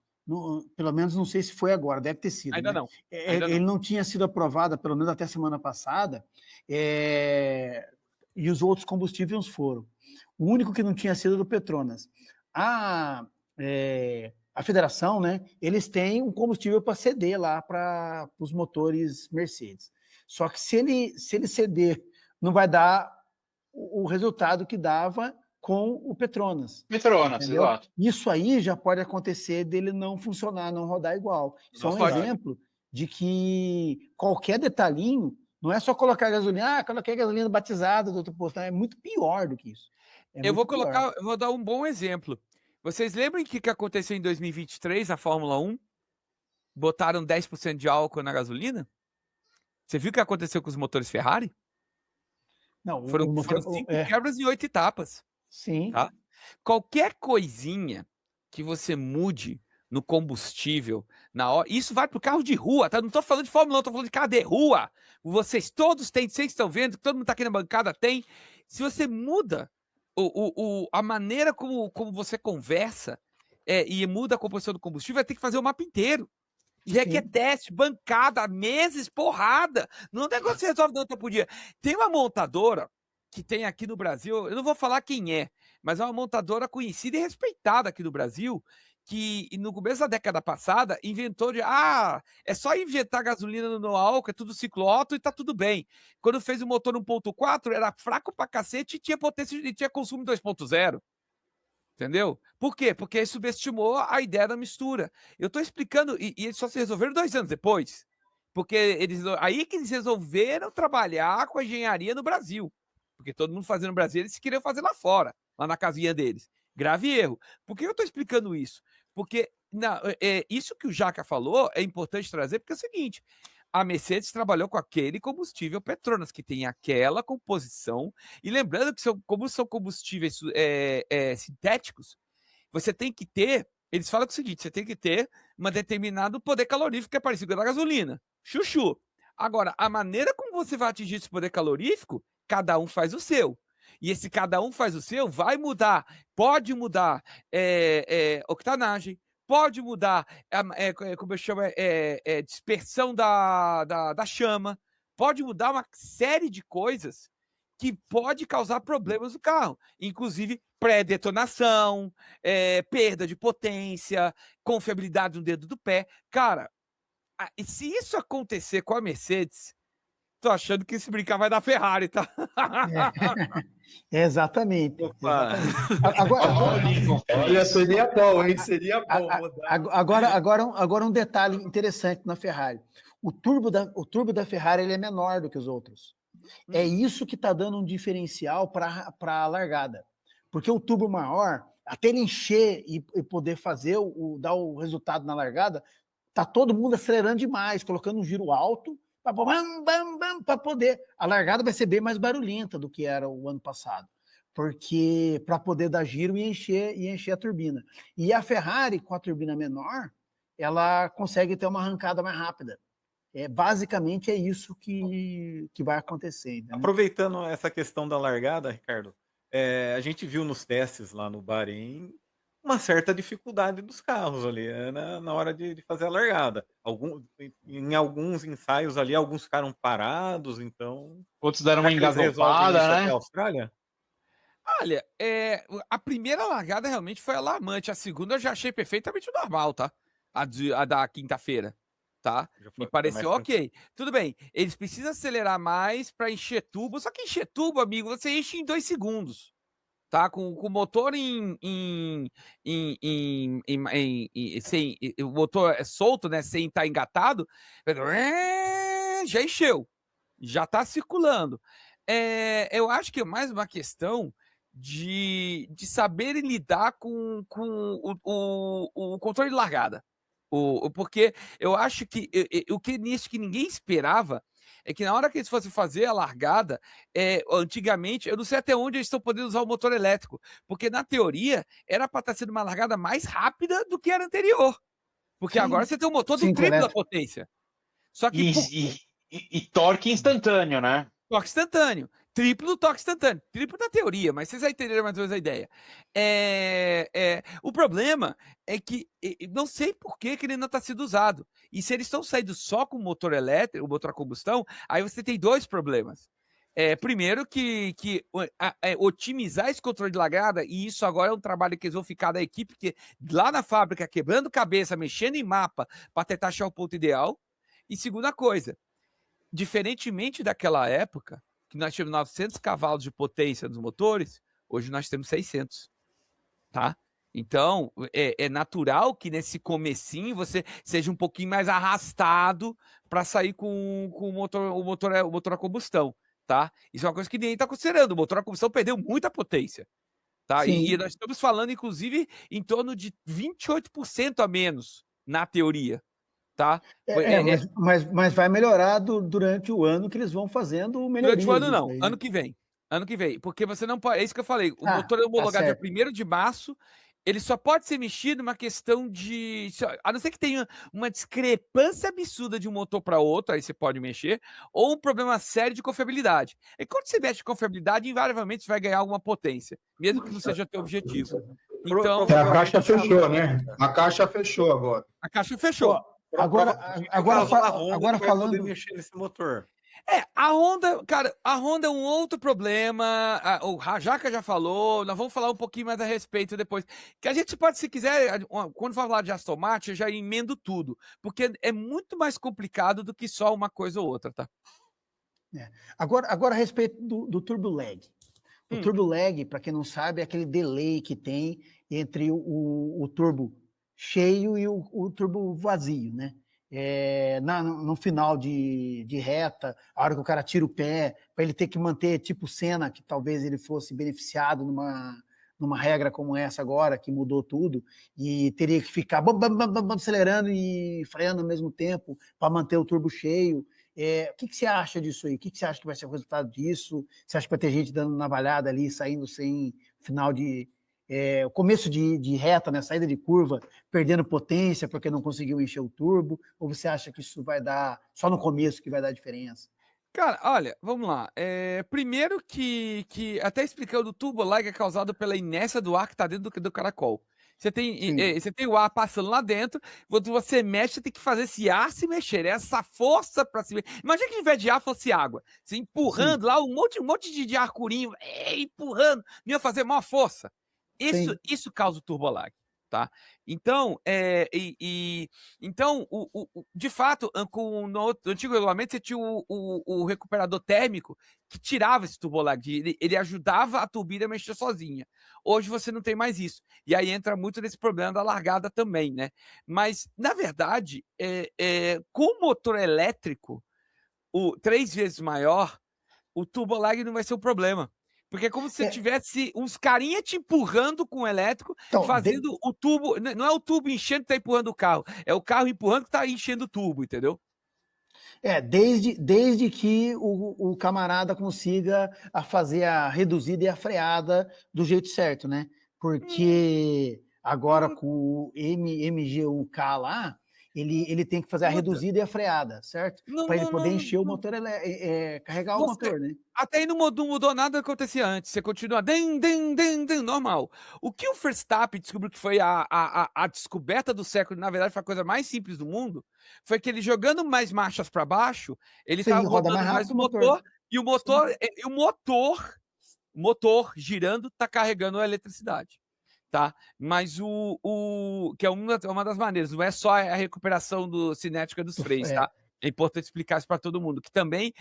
pelo menos não sei se foi agora, deve ter sido. Ainda né? não. Ele não tinha sido aprovado, pelo menos até semana passada, e os outros combustíveis foram. O único que não tinha sido do Petronas. A federação, né? Eles têm um combustível para ceder lá para os motores Mercedes. Só que se ele ceder, não vai dar o resultado que dava com o Petronas. Entendeu? Exato. Isso aí já pode acontecer dele não funcionar, não rodar igual. Isso é um exemplo de que qualquer detalhinho, não é só colocar gasolina, coloquei gasolina batizada do outro posto, é muito pior do que isso. Eu vou dar um bom exemplo. Vocês lembram o que aconteceu em 2023 na Fórmula 1? Botaram 10% de álcool na gasolina? Você viu o que aconteceu com os motores Ferrari? Não, foram 5 quebras em 8 etapas. Sim. Tá? Qualquer coisinha que você mude no combustível, na hora, isso vai para o carro de rua, tá? Não estou falando de Fórmula 1, estou falando de carro de rua. Vocês todos têm, vocês estão vendo, todo mundo está aqui na bancada tem. Se você muda a maneira como você conversa e muda a composição do combustível, vai ter que fazer o mapa inteiro. E que é teste, bancada, meses, porrada. Não é um negócio que você resolve da outra por dia. Tem uma montadora que tem aqui no Brasil, eu não vou falar quem é, mas é uma montadora conhecida e respeitada aqui no Brasil, que no começo da década passada inventou é só injetar gasolina no álcool, é tudo ciclo-Otto e tá tudo bem. Quando fez o motor 1.4, era fraco pra cacete e tinha potência e tinha consumo 2.0. Entendeu? Por quê? Porque subestimou a ideia da mistura. Eu estou explicando, e eles só se resolveram 2 anos depois. Porque aí que eles resolveram trabalhar com a engenharia no Brasil. Porque todo mundo fazia no Brasil, eles queriam fazer lá fora, lá na casinha deles. Grave erro. Por que eu estou explicando isso? Porque isso que o Jaca falou é importante trazer, porque é o seguinte: a Mercedes trabalhou com aquele combustível Petronas, que tem aquela composição. E lembrando que como são combustíveis sintéticos, você tem que ter, eles falam o seguinte, você tem que ter um determinado poder calorífico que é parecido com a da gasolina. Chuchu. Agora, a maneira como você vai atingir esse poder calorífico, cada um faz o seu. E esse cada um faz o seu vai mudar, pode mudar octanagem, pode mudar, como eu chamo, dispersão da chama, pode mudar uma série de coisas que pode causar problemas no carro, inclusive pré-detonação, perda de potência, confiabilidade no dedo do pé. Cara, se isso acontecer com a Mercedes, tô achando que se brincar vai dar Ferrari, tá? Exatamente. Olha, seria bom, hein? Seria bom. Agora um detalhe interessante na Ferrari. O turbo da Ferrari ele é menor do que os outros. É isso que está dando um diferencial para a largada. Porque o turbo maior, até ele encher e poder dar o resultado na largada, tá todo mundo acelerando demais, colocando um giro alto, para poder. A largada vai ser bem mais barulhenta do que era o ano passado, porque para poder dar giro e encher a turbina. E a Ferrari, com a turbina menor, ela consegue ter uma arrancada mais rápida. Basicamente é isso que vai acontecer. Né? Aproveitando essa questão da largada, Ricardo, a gente viu nos testes lá no Bahrein uma certa dificuldade dos carros ali na hora de fazer a largada. Em alguns ensaios ali, alguns ficaram parados, então... Outros deram uma engasopada, né? Até a Austrália? Olha, a primeira largada realmente foi alarmante, a segunda eu já achei perfeitamente normal, tá? A da quinta-feira. tá? Já Me foi pareceu mais tranquilo. ok. Tudo bem, eles precisam acelerar mais para encher tubo, só que encher tubo, amigo, você enche em 2 segundos, tá? Com o motor o motor é solto, né? Sem estar engatado, já encheu, já está circulando. Eu acho que é mais uma questão de saber lidar com o controle de largada. Porque eu acho que o que nisso que ninguém esperava é que na hora que eles fossem fazer a largada, antigamente, eu não sei até onde eles estão podendo usar o motor elétrico, porque na teoria era para estar sendo uma largada mais rápida do que era anterior, porque agora Sim, você tem um motor do 5 triplo da elétrico. potência. Só que E torque instantâneo, né? toque instantâneo. Triplo do toque instantâneo. Triplo da teoria, mas vocês já entenderam mais ou menos a ideia. O problema é que não sei por que ele não está sendo usado. E se eles estão saindo só com o motor elétrico, o motor a combustão, aí você tem 2 problemas. Primeiro que otimizar esse controle de largada, e isso agora é um trabalho que eles vão ficar da equipe, porque lá na fábrica, quebrando cabeça, mexendo em mapa, para tentar achar o ponto ideal. E segunda coisa, diferentemente daquela época, que nós tínhamos 900 cavalos de potência nos motores, hoje nós temos 600, tá? Então, é natural que nesse comecinho você seja um pouquinho mais arrastado para sair com o motor a combustão, tá? Isso é uma coisa que ninguém está considerando. O motor a combustão perdeu muita potência, tá? E Sim. nós estamos falando, inclusive, em torno de 28% a menos, na teoria, tá? Mas vai melhorar durante o ano que eles vão fazendo Durante o melhorias ano, nisso não. aí, né? Ano que vem. Ano que vem. Porque você não pode. É isso que eu falei. O Ah, motor é tá homologado dia certo. 1º de março. Ele só pode ser mexido numa questão de. A não ser que tenha uma discrepância absurda de um motor para outro, aí você pode mexer, ou um problema sério de confiabilidade. E quando você mexe com confiabilidade, invariavelmente você vai ganhar alguma potência, mesmo que não seja o teu objetivo. Então, A caixa Provavelmente fechou, né? A caixa fechou agora. a caixa Ó, fechou. agora a Honda que vai poder falando. mexer nesse motor. A Honda, cara, a Honda é um outro problema. O Rajaka já falou, nós vamos falar um pouquinho mais a respeito depois. Que a gente pode, se quiser, quando falar de Aston Martin, eu já emendo tudo. Porque é muito mais complicado do que só uma coisa ou outra, tá? Agora a respeito do turbo lag. O turbo lag, para quem não sabe, é aquele delay que tem entre o turbo cheio e o turbo vazio, né? No final de reta, a hora que o cara tira o pé, para ele ter que manter tipo Senna, que talvez ele fosse beneficiado numa regra como essa agora, que mudou tudo, e teria que ficar acelerando e freando ao mesmo tempo para manter o turbo cheio. O que você acha disso aí? O que você acha que vai ser o resultado disso? Você acha que vai ter gente dando navalhada ali, saindo sem final o começo de reta, né, saída de curva, perdendo potência porque não conseguiu encher o turbo? Ou você acha que isso vai dar só no começo que vai dar diferença? Cara, olha, vamos lá. Primeiro que até explicando, o turbo lag é causado pela inércia do ar que está dentro do caracol. Você tem o ar passando lá dentro, quando você mexe, você tem que fazer esse ar se mexer, essa força para se mexer. Imagina que ao invés de ar fosse água, você empurrando lá um monte de arcurinho, empurrando, não ia fazer maior força. Isso causa o turbo lag, tá? Então, de fato, no antigo regulamento, você tinha o recuperador térmico que tirava esse turbo lag, ele ajudava a turbina a mexer sozinha. Hoje você não tem mais isso. E aí entra muito nesse problema da largada também, né? Mas, na verdade, com o motor elétrico, 3 vezes maior, o turbo lag não vai ser um problema. Porque é como se você tivesse uns carinha te empurrando com o elétrico, Então, fazendo o tubo. Não é o tubo enchendo que tá empurrando o carro, é o carro empurrando que tá enchendo o tubo, entendeu? Desde que o camarada consiga fazer a reduzida e a freada do jeito certo, né? Porque agora com o MGUK lá, ele tem que fazer a reduzida e a freada, certo? Para ele poder encher o motor, carregar o motor, né? Até aí não mudou nada do que acontecia antes. Você continua normal. O que o Verstappen descobriu que foi a descoberta do século, na verdade, foi a coisa mais simples do mundo, foi que ele jogando mais marchas para baixo, ele estava rodando mais o motor, e o motor girando está carregando a eletricidade. tá? Mas que é uma das maneiras, não é só a recuperação cinética dos freios, tá? É importante explicar isso para todo mundo, que também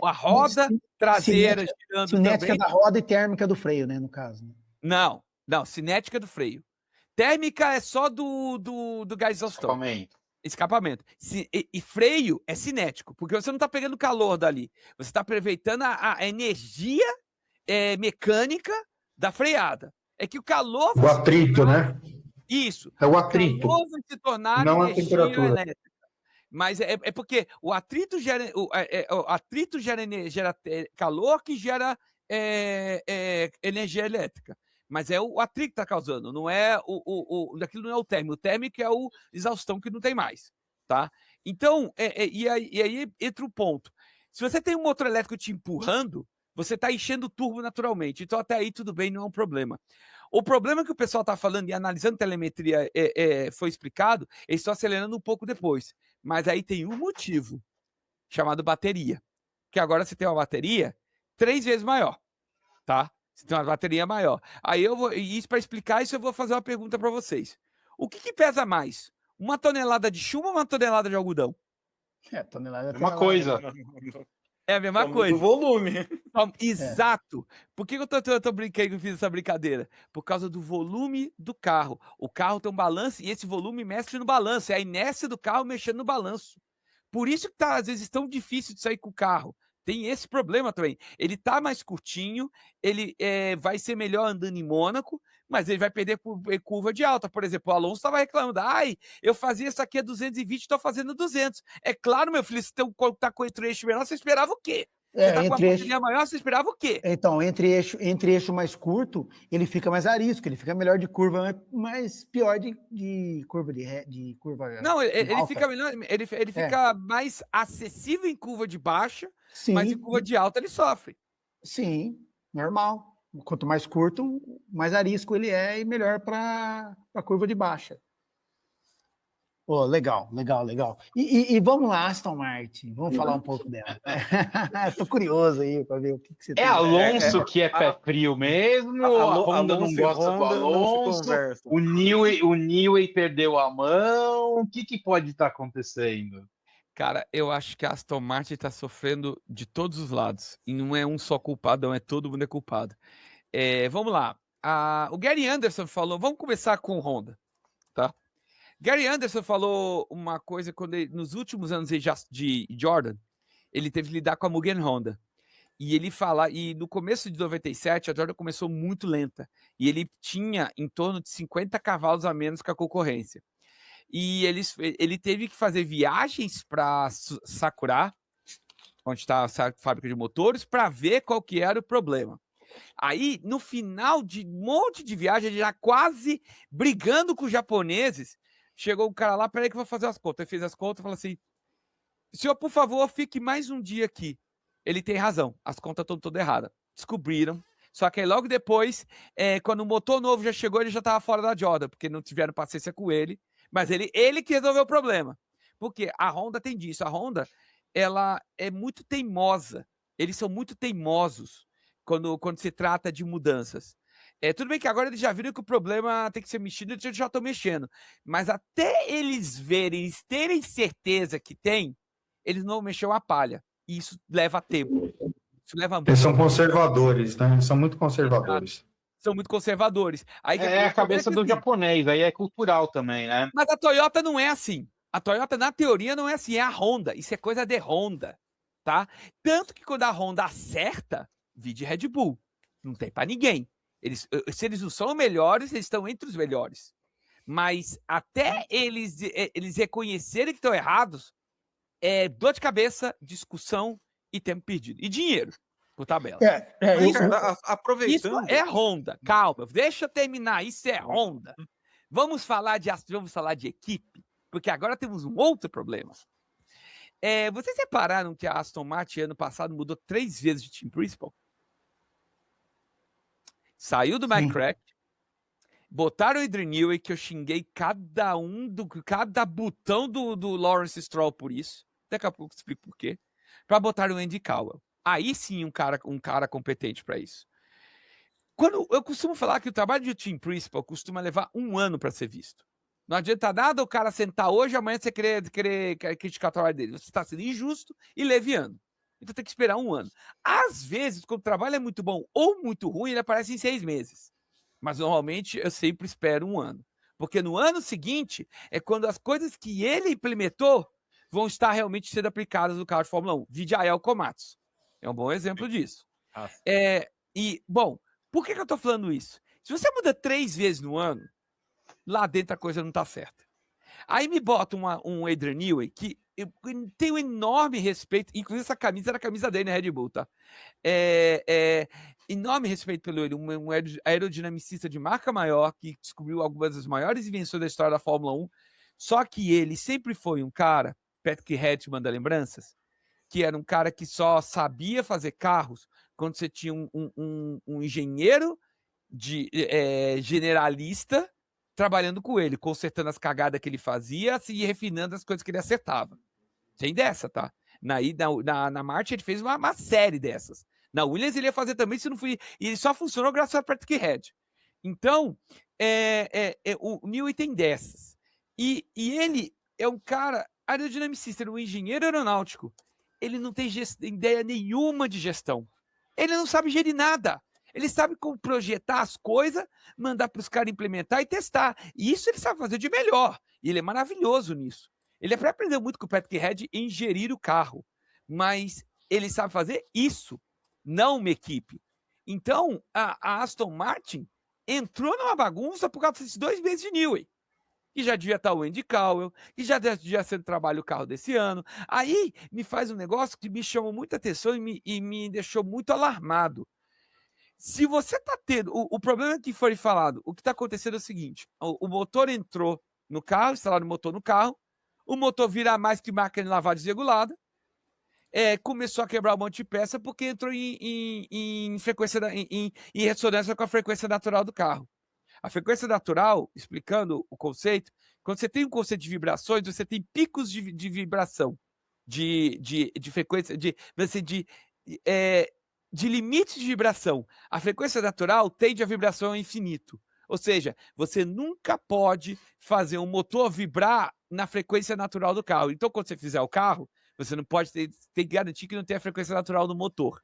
a roda traseira girando cinética também... da roda e térmica do freio, né, no caso. Né? Não, cinética do freio. Térmica é só do gás exaustão. Escapamento. E freio é cinético, porque você não está pegando calor dali. Você está aproveitando a energia mecânica da freada. É que o calor... O atrito, né? Isso. É o atrito. O calor vai se tornar não a energia temperatura. elétrica. Mas é porque o atrito gera calor que gera energia elétrica. Mas é o atrito que está causando, não é aquilo não é o térmico. O térmico é o exaustão que não tem mais, tá? Então, e aí entra o ponto. Se você tem um motor elétrico te empurrando, você está enchendo o turbo naturalmente. Então, até aí tudo bem, não é um problema. O problema que o pessoal está falando e analisando telemetria foi explicado, eles estão acelerando um pouco depois. Mas aí tem um motivo, chamado bateria. Que agora você tem uma bateria 3 vezes maior, tá? Você tem uma bateria maior. Aí para explicar isso, eu vou fazer uma pergunta para vocês. O que pesa mais? 1 tonelada de chumbo ou 1 tonelada de algodão? Tonelada. Uma coisa. É a mesma coisa. Do volume. Exato. Por que eu tô brincando, eu fiz essa brincadeira? Por causa do volume do carro. O carro tem um balanço e esse volume mexe no balanço. É a inércia do carro mexendo no balanço. Por isso que tá, às vezes, tão difícil de sair com o carro. Tem esse problema também. Ele tá mais curtinho, ele vai ser melhor andando em Mônaco, mas ele vai perder por curva de alta. Por exemplo, o Alonso estava reclamando. Eu fazia isso aqui a 220, estou fazendo 200. É claro, meu filho, se tá com entre eixo menor, você esperava o quê? Você tá com a bateria maior, você esperava o quê? Então, entre eixo mais curto, ele fica mais arisco, ele fica melhor de curva, mas pior de curva de curva. Não, ele alta. fica melhor, ele fica mais acessível em curva de baixa, mas em curva de alta ele sofre. Sim, normal. Quanto mais curto, mais arisco ele é e melhor para a curva de baixa. Legal. E vamos lá, Aston Martin. Vamos falar um pouco dela. Tô curioso aí para ver o que você tem. Alonso que é pé frio mesmo? A Honda não gosta do Alonso? O Newey perdeu a mão? O que pode estar acontecendo? Cara, eu acho que a Aston Martin está sofrendo de todos os lados. E não é um só culpado, não é todo mundo é culpado. Vamos lá. O Gary Anderson falou... Vamos começar com o Honda, tá? Gary Anderson falou uma coisa quando nos últimos anos de Jordan, ele teve que lidar com a Mugen Honda. E ele fala... E no começo de 97, a Jordan começou muito lenta. E ele tinha em torno de 50 cavalos a menos que a concorrência. E ele teve que fazer viagens para Sakura, onde está a fábrica de motores, para ver qual que era o problema. Aí, no final de um monte de viagem, ele já quase brigando com os japoneses, chegou um cara lá, peraí que eu vou fazer as contas. Ele fez as contas e falou assim, senhor, por favor, fique mais um dia aqui. Ele tem razão, as contas estão todas erradas. Descobriram. Só que aí logo depois, quando o motor novo já chegou, ele já estava fora da Jordan, porque não tiveram paciência com ele. Mas ele que resolveu o problema. Porque a Honda tem disso. A Honda, ela é muito teimosa. Eles são muito teimosos quando se trata de mudanças. Tudo bem que agora eles já viram que o problema tem que ser mexido, eles já estão mexendo. Mas até eles verem, eles terem certeza que tem, eles não mexeram a palha. E isso leva tempo. Isso leva muito. Eles são conservadores, né? Eles são muito conservadores. São muito conservadores. Aí, a cabeça do japonês, aí é cultural também, né? Mas a Toyota não é assim. A Toyota, na teoria, não é assim. É a Honda. Isso é coisa de Honda, tá? Tanto que quando a Honda acerta, vide Red Bull. Não tem pra ninguém. Se eles não são melhores, eles estão entre os melhores. Mas até eles reconhecerem que estão errados, é dor de cabeça, discussão e tempo perdido. E dinheiro. Por tabela. Aproveitando. Isso é Honda. Calma, deixa eu terminar. Isso é Honda. Vamos falar de equipe, porque agora temos um outro problema. Vocês repararam que a Aston Martin ano passado mudou 3 vezes de team principal? Saiu do Mike Crack, botaram o Adrian Newey, que eu xinguei cada botão do Lawrence Stroll por isso. Daqui a pouco eu explico por quê. Para botar o Andy Cowell. Aí sim um cara competente para isso. Quando eu costumo falar que o trabalho de team principal costuma levar 1 ano para ser visto. Não adianta nada o cara sentar hoje e amanhã você querer criticar o trabalho dele. Você está sendo injusto e leviano. Então tem que esperar 1 ano. Às vezes, quando o trabalho é muito bom ou muito ruim, ele aparece em 6 meses. Mas normalmente eu sempre espero 1 ano. Porque no ano seguinte é quando as coisas que ele implementou vão estar realmente sendo aplicadas no carro de Fórmula 1. Vide Ayao Komatsu. É um bom exemplo disso. Bom, por que eu estou falando isso? Se você muda 3 vezes no ano, lá dentro a coisa não está certa. Aí me bota um Adrian Newey, que eu tenho um enorme respeito, inclusive essa camisa era a camisa dele na Red Bull, tá? Enorme respeito pelo ele, um aerodinamicista de marca maior, que descobriu algumas das maiores invenções da história da Fórmula 1, só que ele sempre foi um cara, Patrick Hedman da Lembranças, que era um cara que só sabia fazer carros quando você tinha um engenheiro generalista trabalhando com ele, consertando as cagadas que ele fazia e refinando as coisas que ele acertava. Tem dessa, tá? Na Martin ele fez uma série dessas. Na Williams ele ia fazer também, se não foi. E ele só funcionou graças a Patrick Head. Então, o Newey tem dessas. E ele é um cara aerodinamicista, um engenheiro aeronáutico. Ele não tem ideia nenhuma de gestão. Ele não sabe gerir nada. Ele sabe como projetar as coisas, mandar para os caras implementar e testar. E isso ele sabe fazer de melhor. E ele é maravilhoso nisso. Ele aprendeu muito com o Patrick Head em gerir o carro. Mas ele sabe fazer isso, não uma equipe. Então, a Aston Martin entrou numa bagunça por causa desses 2 meses de Newey. Que já devia estar o Andy Cowell, que já devia ser no trabalho o carro desse ano. Aí me faz um negócio que me chamou muita atenção e me deixou muito alarmado. Se você está tendo... O problema que foi falado, o que está acontecendo é o seguinte, o motor entrou no carro, instalaram o motor no carro, o motor vira mais que máquina de lavar desregulada, começou a quebrar um monte de peça porque entrou em ressonância com a frequência natural do carro. A frequência natural, explicando o conceito, quando você tem um conceito de vibrações, você tem picos de vibração, de frequência, de limites de vibração. A frequência natural tende a vibração ao infinito. Ou seja, você nunca pode fazer um motor vibrar na frequência natural do carro. Então, quando você fizer o carro, você não pode ter que garantir que não tem a frequência natural do motor.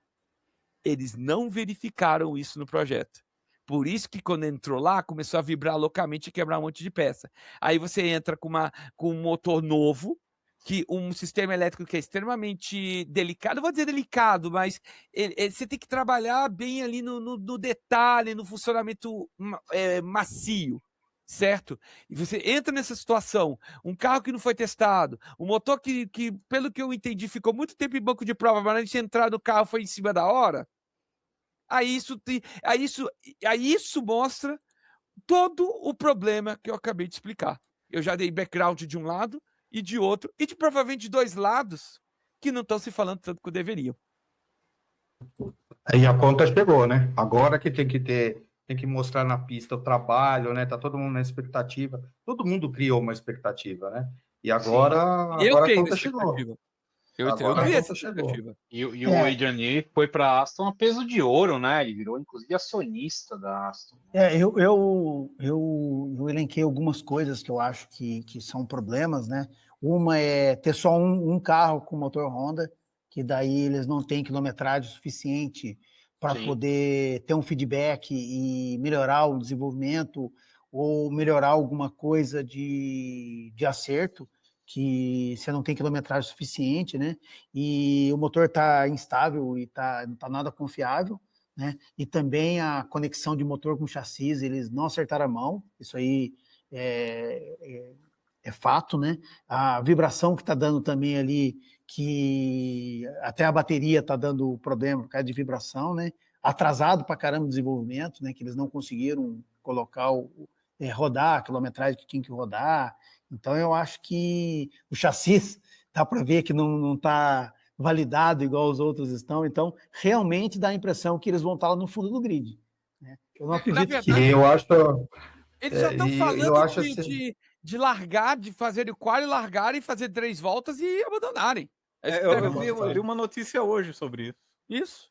Eles não verificaram isso no projeto. Por isso que quando entrou lá, começou a vibrar loucamente e quebrar um monte de peça. Aí você entra com um motor novo, que um sistema elétrico que é extremamente delicado, não vou dizer delicado, mas você tem que trabalhar bem ali no detalhe, no funcionamento macio, certo? E você entra nessa situação, um carro que não foi testado, um motor que pelo que eu entendi, ficou muito tempo em banco de prova, mas antes de entrar no carro foi em cima da hora. Aí isso mostra todo o problema que eu acabei de explicar. Eu já dei background de um lado e de outro, e provavelmente de 2 lados que não estão se falando tanto que deveriam. Aí a conta chegou, né? Agora que tem que mostrar na pista o trabalho, né? Tá todo mundo na expectativa. Todo mundo criou uma expectativa, né? E agora a conta chegou. Eu criei essa expectativa. E o Adrian Newey foi para a Aston a peso de ouro, né? Ele virou, inclusive, acionista da Aston. Eu elenquei algumas coisas que eu acho que são problemas, né? Uma é ter só um carro com motor Honda, que daí eles não têm quilometragem suficiente para poder ter um feedback e melhorar o desenvolvimento ou melhorar alguma coisa de acerto, que você não tem quilometragem suficiente, né? E o motor está instável e não está nada confiável, né? E também a conexão de motor com chassi, eles não acertaram a mão, isso aí é fato, né? A vibração que está dando também ali, que até a bateria está dando problema por causa de vibração, né? Atrasado para caramba o desenvolvimento, né? Que eles não conseguiram colocar rodar a quilometragem que tinha que rodar. Então, eu acho que o chassi dá para ver que não está validado igual os outros estão. Então, realmente dá a impressão que eles vão estar lá no fundo do grid, né? Eu não acredito que... Eu acho... Eles já estão falando de largar, de fazer o quali, largarem, fazer 3 voltas e abandonarem. Eu vi uma notícia hoje sobre isso. Isso.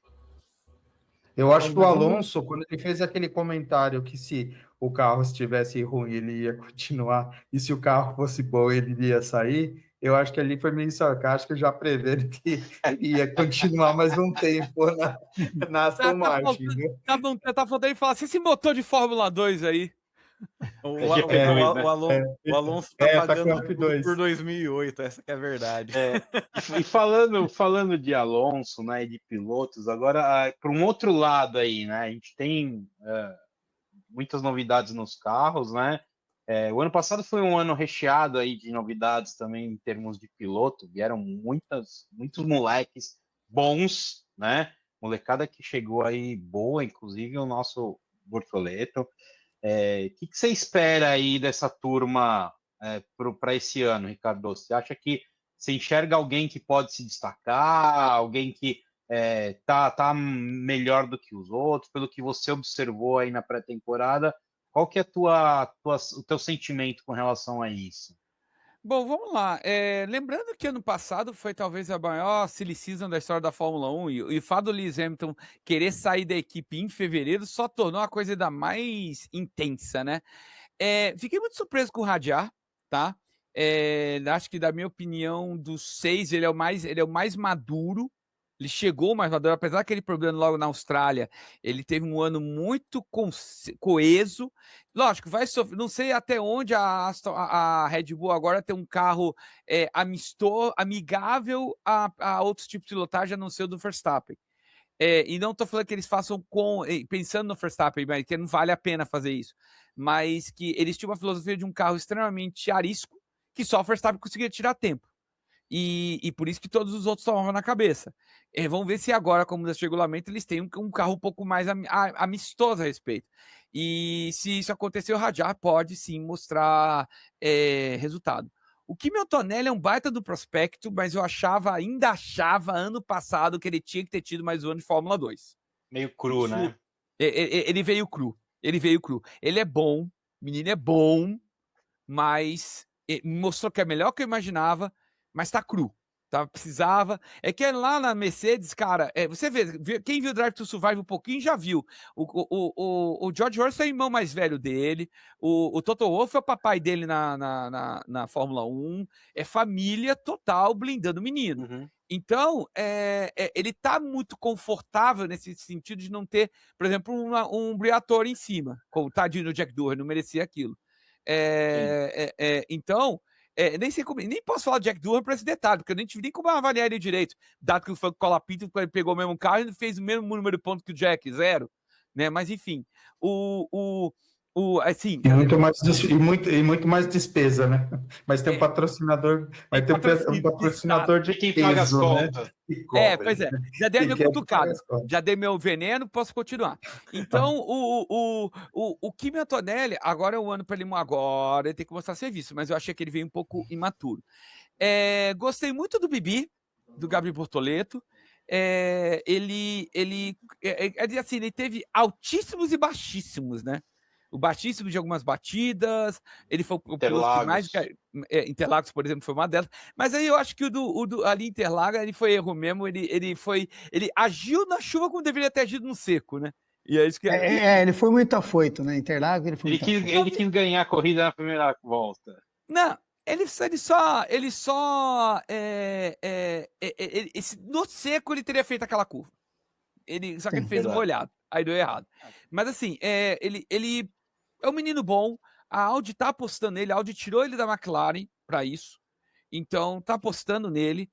Eu acho que o Alonso, quando ele fez aquele comentário que se o carro estivesse ruim, ele ia continuar, e se o carro fosse bom, ele iria sair, eu acho que ali foi meio sarcástico, já prevendo que ele ia continuar mais um tempo na Aston Martin, viu? Tá faltando ele falar assim, esse motor de Fórmula 2 aí. O GP2, Alonso tá tá pagando com tudo F2. por 2008, essa que é a verdade. E falando de Alonso, né, e de pilotos, agora para um outro lado aí, né, a gente tem muitas novidades nos carros, né? O ano passado foi um ano recheado aí de novidades também em termos de piloto, vieram muitos moleques bons, né? Molecada que chegou aí boa, inclusive o nosso Bortoleto. O que você espera aí dessa turma para esse ano, Ricardo? Você acha que você enxerga alguém que pode se destacar, alguém que tá melhor do que os outros, pelo que você observou aí na pré-temporada? Qual que é o teu sentimento com relação a isso? Bom, vamos lá. Lembrando que ano passado foi talvez a maior silly season da história da Fórmula 1 e o fato do Lewis Hamilton querer sair da equipe em fevereiro só tornou a coisa ainda mais intensa, né? Fiquei muito surpreso com o Hadjar, tá? Acho que, da minha opinião, dos 6, ele é o mais maduro. Ele chegou mais maduro, apesar daquele problema logo na Austrália, ele teve um ano muito coeso. Lógico, vai sofrer. Não sei até onde a Red Bull agora tem um carro amigável a outros tipos de pilotagem, a não ser o do Verstappen. E não estou falando que eles façam pensando no Verstappen, mas que não vale a pena fazer isso. Mas que eles tinham uma filosofia de um carro extremamente arisco, que só o Verstappen conseguia tirar tempo. E por isso que todos os outros tomavam na cabeça. Vamos ver se agora, como mudança de regulamento, eles têm um carro um pouco mais amistoso a respeito. E se isso acontecer, o Hadjar pode sim mostrar resultado. O Kimi Antonelli é um baita do prospecto, mas eu ainda achava ano passado que ele tinha que ter tido mais um ano de Fórmula 2. Meio cru, né? Ele veio cru. Ele é bom, o menino é bom, mas mostrou que é melhor que eu imaginava, mas tá cru. Tá? Precisava. É que lá na Mercedes, cara, você vê, quem viu Drive to Survive um pouquinho já viu. O George Russell é o irmão mais velho dele, o Toto Wolff é o papai dele na Fórmula 1, é família total blindando o menino. Uhum. Então, ele tá muito confortável nesse sentido de não ter, por exemplo, um Briatore em cima, como o tadinho do Jack Dougherty, não merecia aquilo. Então, nem posso falar de Jack Dougherty para esse detalhe, porque eu nem tive nem como avaliar ele direito, dado que o Franco Colapinto pegou o mesmo carro e fez o mesmo número de pontos que o Jack, 0, né? Mas enfim, assim, e muito mais despesa, né? Mas tem um patrocinador, vai ter um patrocinador de quem peso, paga as contas. Né? Pois é. Já dei meu cutucado, já dei meu veneno, posso continuar. Então, o Kimi Antonelli, agora é o ano para ele, agora ele tem que mostrar serviço, mas eu achei que ele veio um pouco imaturo. Gostei muito do Bibi, do Gabriel Bortoleto. Ele teve altíssimos e baixíssimos, né? O baixíssimo de algumas batidas, ele foi o piloto que mais... Interlagos, por exemplo, foi uma delas. Mas aí eu acho que ali Interlagos, ele foi erro mesmo, ele agiu na chuva como deveria ter agido no seco, né? E é isso que ele foi muito afoito, né? Interlagos, ele foi muito afoito. Ele quis ganhar a corrida na primeira volta. Não, no seco ele teria feito aquela curva. Só que ele fez um molhado, aí deu errado. Mas assim, ele é um menino bom, a Audi tá apostando nele, a Audi tirou ele da McLaren para isso, então tá apostando nele,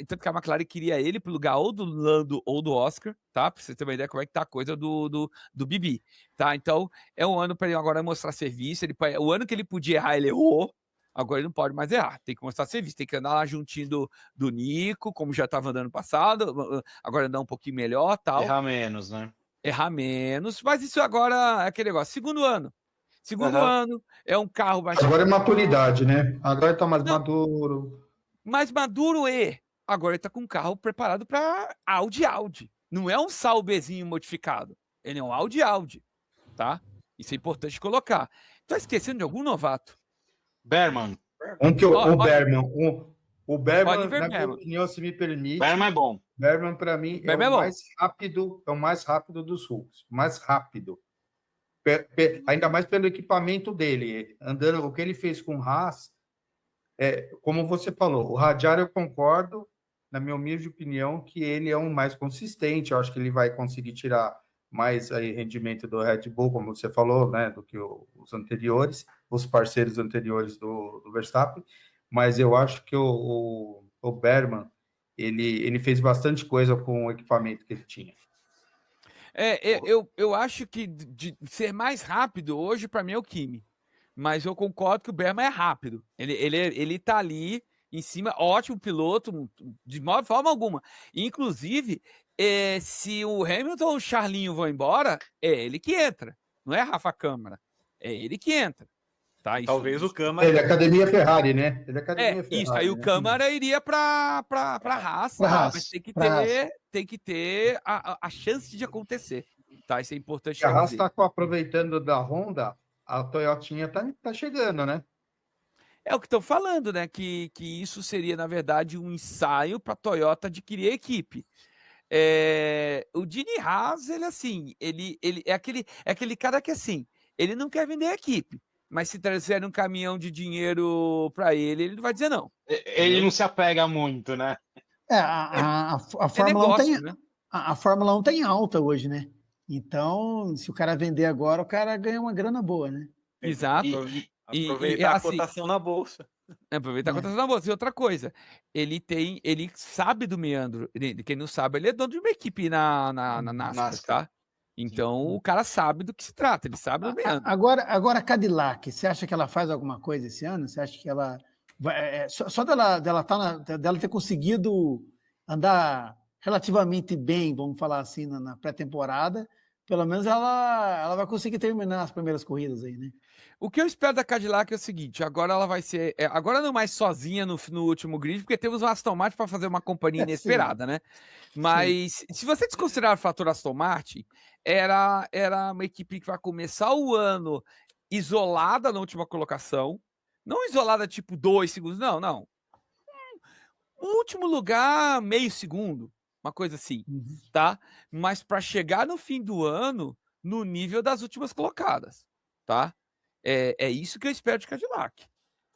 tanto que a McLaren queria ele pro lugar ou do Lando ou do Oscar, tá? Pra você ter uma ideia como é que tá a coisa do Bibi, tá? Então é um ano para ele agora mostrar serviço, o ano que ele podia errar, ele errou, agora ele não pode mais errar, tem que mostrar serviço, tem que andar lá juntinho do Nico, como já estava andando no passado, agora andar um pouquinho melhor, tal. Errar menos, né? Errar menos, mas isso agora é aquele negócio. Segundo ano é um carro mais... Agora é maturidade, né? Agora ele tá mais maduro. Mais maduro agora ele tá com um carro preparado para Audi. Não é um Sauberzinho modificado, ele é um Audi, tá? Isso é importante colocar. Tá esquecendo de algum novato? Berman. O Berman. O Berman, Oliver na minha Berman. opinião, se me permite, Berman é bom. Berman, para mim, é Berman é o bom. mais rápido dos Hulks. Mais rápido. Ainda mais pelo equipamento dele. Andando, o que ele fez com o Haas, como você falou, o Hadjar eu concordo, na minha humilde opinião, que ele é um mais consistente. Eu acho que ele vai conseguir tirar mais aí, rendimento do Red Bull, como você falou, né, do que os anteriores, os parceiros anteriores do Verstappen. Mas eu acho que o Berman, ele fez bastante coisa com o equipamento que ele tinha. Eu acho que de ser mais rápido hoje, para mim, é o Kimi. Mas eu concordo que o Berman é rápido. Ele tá ali em cima, ótimo piloto, de forma alguma. Inclusive, se o Hamilton ou o Charlinho vão embora, é ele que entra. Não é a Rafa Câmara. É ele que entra. Tá? Talvez o Câmara. Ele é Academia Ferrari, né? Ele é Academia Ferrari. Isso, aí o Câmara iria para Haas, Pra tá? Haas, Mas pra Haas. tem que ter a chance de acontecer. Tá? Isso é importante. E a Haas dizer. está aproveitando da Honda, a Toyotinha tá chegando, né? É o que estão falando, né? Que isso seria, na verdade, um ensaio para a Toyota adquirir a equipe. O Gene Haas, ele assim, ele é aquele cara que assim, ele não quer vender a equipe, mas se trazer um caminhão de dinheiro para ele não vai dizer não. Ele não se apega muito, né? A Fórmula 1 negócio, tem, né? a Fórmula 1 tem alta hoje, né? Então, se o cara vender agora, o cara ganha uma grana boa, né? Exato. Aproveitar assim, a cotação na bolsa. Aproveitar a cotação na bolsa. E outra coisa, ele sabe do meandro. Quem não sabe, ele é dono de uma equipe na NASCAR, tá? Então o cara sabe do que se trata, ele sabe do meandro. Agora a Cadillac, você acha que ela faz alguma coisa esse ano? Você acha que ela vai, só dela ter conseguido andar relativamente bem, vamos falar assim, na pré-temporada, pelo menos ela vai conseguir terminar as primeiras corridas aí, né? O que eu espero da Cadillac é o seguinte: agora ela vai ser. Agora não mais sozinha no último grid, porque temos uma Aston Martin para fazer uma companhia inesperada, né? Mas se você desconsiderar o fator Aston Martin, era uma equipe que vai começar o ano isolada na última colocação. Não isolada tipo 2 segundos, não. Último lugar, meio segundo, uma coisa assim, tá? Mas para chegar no fim do ano no nível das últimas colocadas, tá? É isso que eu espero de Cadillac.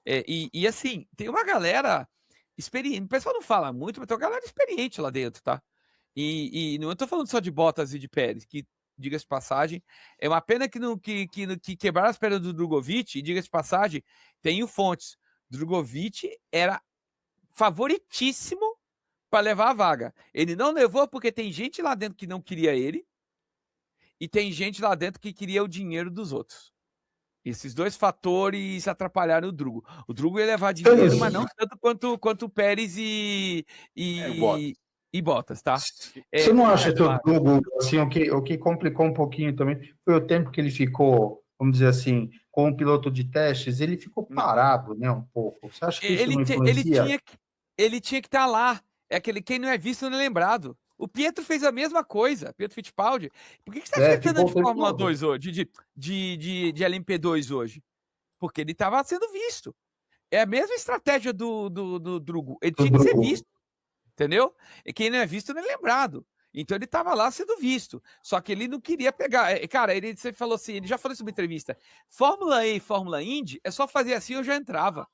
E assim, tem uma galera experiente. O pessoal não fala muito, mas tem uma galera experiente lá dentro, tá? E não estou falando só de Bottas e de Pérez, que, diga-se de passagem, é uma pena que quebraram as pernas do Drogovic, e diga-se de passagem, tem o Fontes. Drogovic era favoritíssimo para levar a vaga. Ele não levou porque tem gente lá dentro que não queria ele, e tem gente lá dentro que queria o dinheiro dos outros. Esses dois fatores atrapalharam o Drugo. O Drugo ia levar dinheiro, mas não tanto quanto o Pérez e Bottas, tá? Você não acha que o Drugo, assim, o que complicou um pouquinho também foi o tempo que ele ficou, vamos dizer assim, com o piloto de testes, ele ficou parado, né, um pouco. Você acha que isso não influencia? Ele tinha que estar lá. É aquele quem não é visto não é lembrado. O Pietro fez a mesma coisa, Pietro Fittipaldi. Por que você está enfrentando de Fórmula 2 hoje, de LMP2 hoje? Porque ele estava sendo visto. É a mesma estratégia do Drugo. Ele tinha que ser visto, entendeu? E quem não é visto não é lembrado. Então ele estava lá sendo visto. Só que ele não queria pegar. Cara, ele sempre falou assim, ele já falou isso numa entrevista. Fórmula E e Fórmula Indy, é só fazer assim eu já entrava.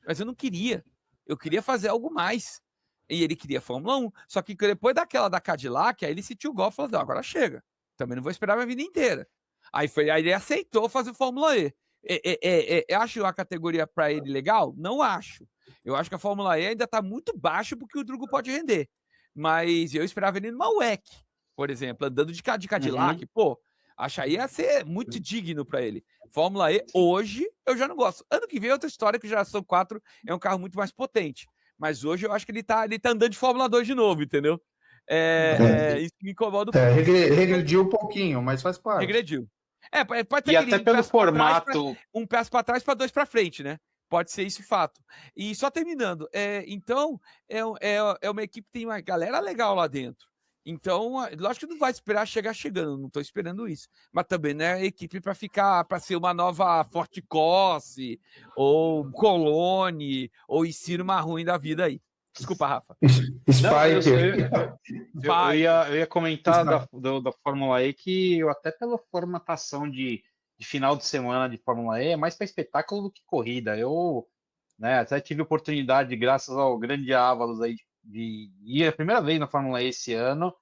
Mas eu não queria. Eu queria fazer algo mais. E ele queria Fórmula 1. Só que depois daquela da Cadillac, aí ele sentiu o golpe e falou: não, agora chega. Também não vou esperar a minha vida inteira. Aí ele aceitou fazer Fórmula E. Acho a categoria para ele legal? Não acho. Eu acho que a Fórmula E ainda está muito baixo porque o Drugo pode render. Mas eu esperava ele numa WEC, por exemplo, andando de Cadillac. Pô, acho aí ia ser muito digno para ele. Fórmula E, hoje, eu já não gosto. Ano que vem, outra história, que geração 4 é um carro muito mais potente. Mas hoje eu acho que ele tá andando de Fórmula 2 de novo, entendeu? Isso me incomoda um pouco. Regrediu um pouquinho, mas faz parte. Regrediu. Pode ter e até pelo formato. Um passo para trás para 2 para frente, né? Pode ser isso fato. E só terminando, então, é uma equipe que tem uma galera legal lá dentro. Então, lógico que não vai esperar chegar chegando, não estou esperando isso. Mas também não é equipe para ser uma nova Forte Cossi, ou Colone, ou Ensino Marruim da vida aí. Desculpa, Rafa. Spiker. Eu ia comentar da Fórmula E que eu até pela formatação de final de semana de Fórmula E é mais para espetáculo do que corrida. Eu, né, até tive oportunidade, graças ao grande Ávalos aí, de ir a primeira vez na Fórmula E esse ano.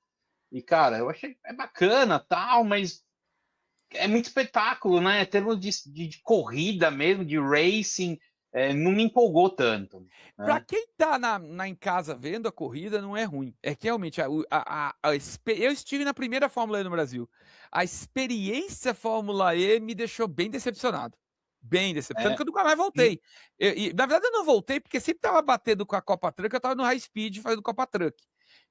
E, cara, eu achei bacana, tal, mas é muito espetáculo, né? Em termos de corrida mesmo, de racing, não me empolgou tanto. Né? Para quem tá em casa vendo a corrida, não é ruim. É que realmente eu estive na primeira Fórmula E no Brasil. A experiência Fórmula E me deixou bem decepcionado. Bem decepcionado, porque eu nunca mais voltei. Na verdade, eu não voltei porque sempre tava batendo com a Copa Truck, eu tava no High Speed fazendo Copa Truck.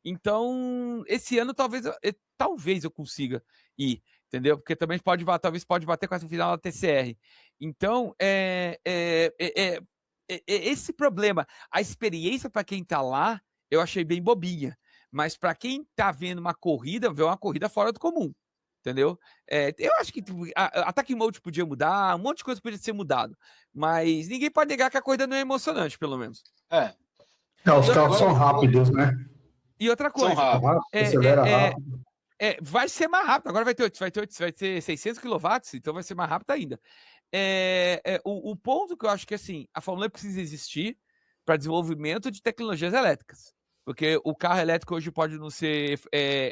Então, esse ano talvez eu consiga ir, entendeu? Porque também talvez pode bater com essa final da TCR. Então, esse problema, a experiência para quem tá lá, eu achei bem bobinha. Mas para quem tá vendo uma corrida, vê uma corrida fora do comum. Entendeu? Eu acho que Attack Mode podia mudar, um monte de coisa podia ser mudado. Mas ninguém pode negar que a corrida não é emocionante, pelo menos. Os carros são rápidos, né? E outra coisa, acelera rápido. vai ser mais rápido. Agora vai ter 600 kW, então vai ser mais rápido ainda. O ponto que eu acho que assim, a Fórmula E precisa existir para desenvolvimento de tecnologias elétricas. Porque o carro elétrico hoje pode não ser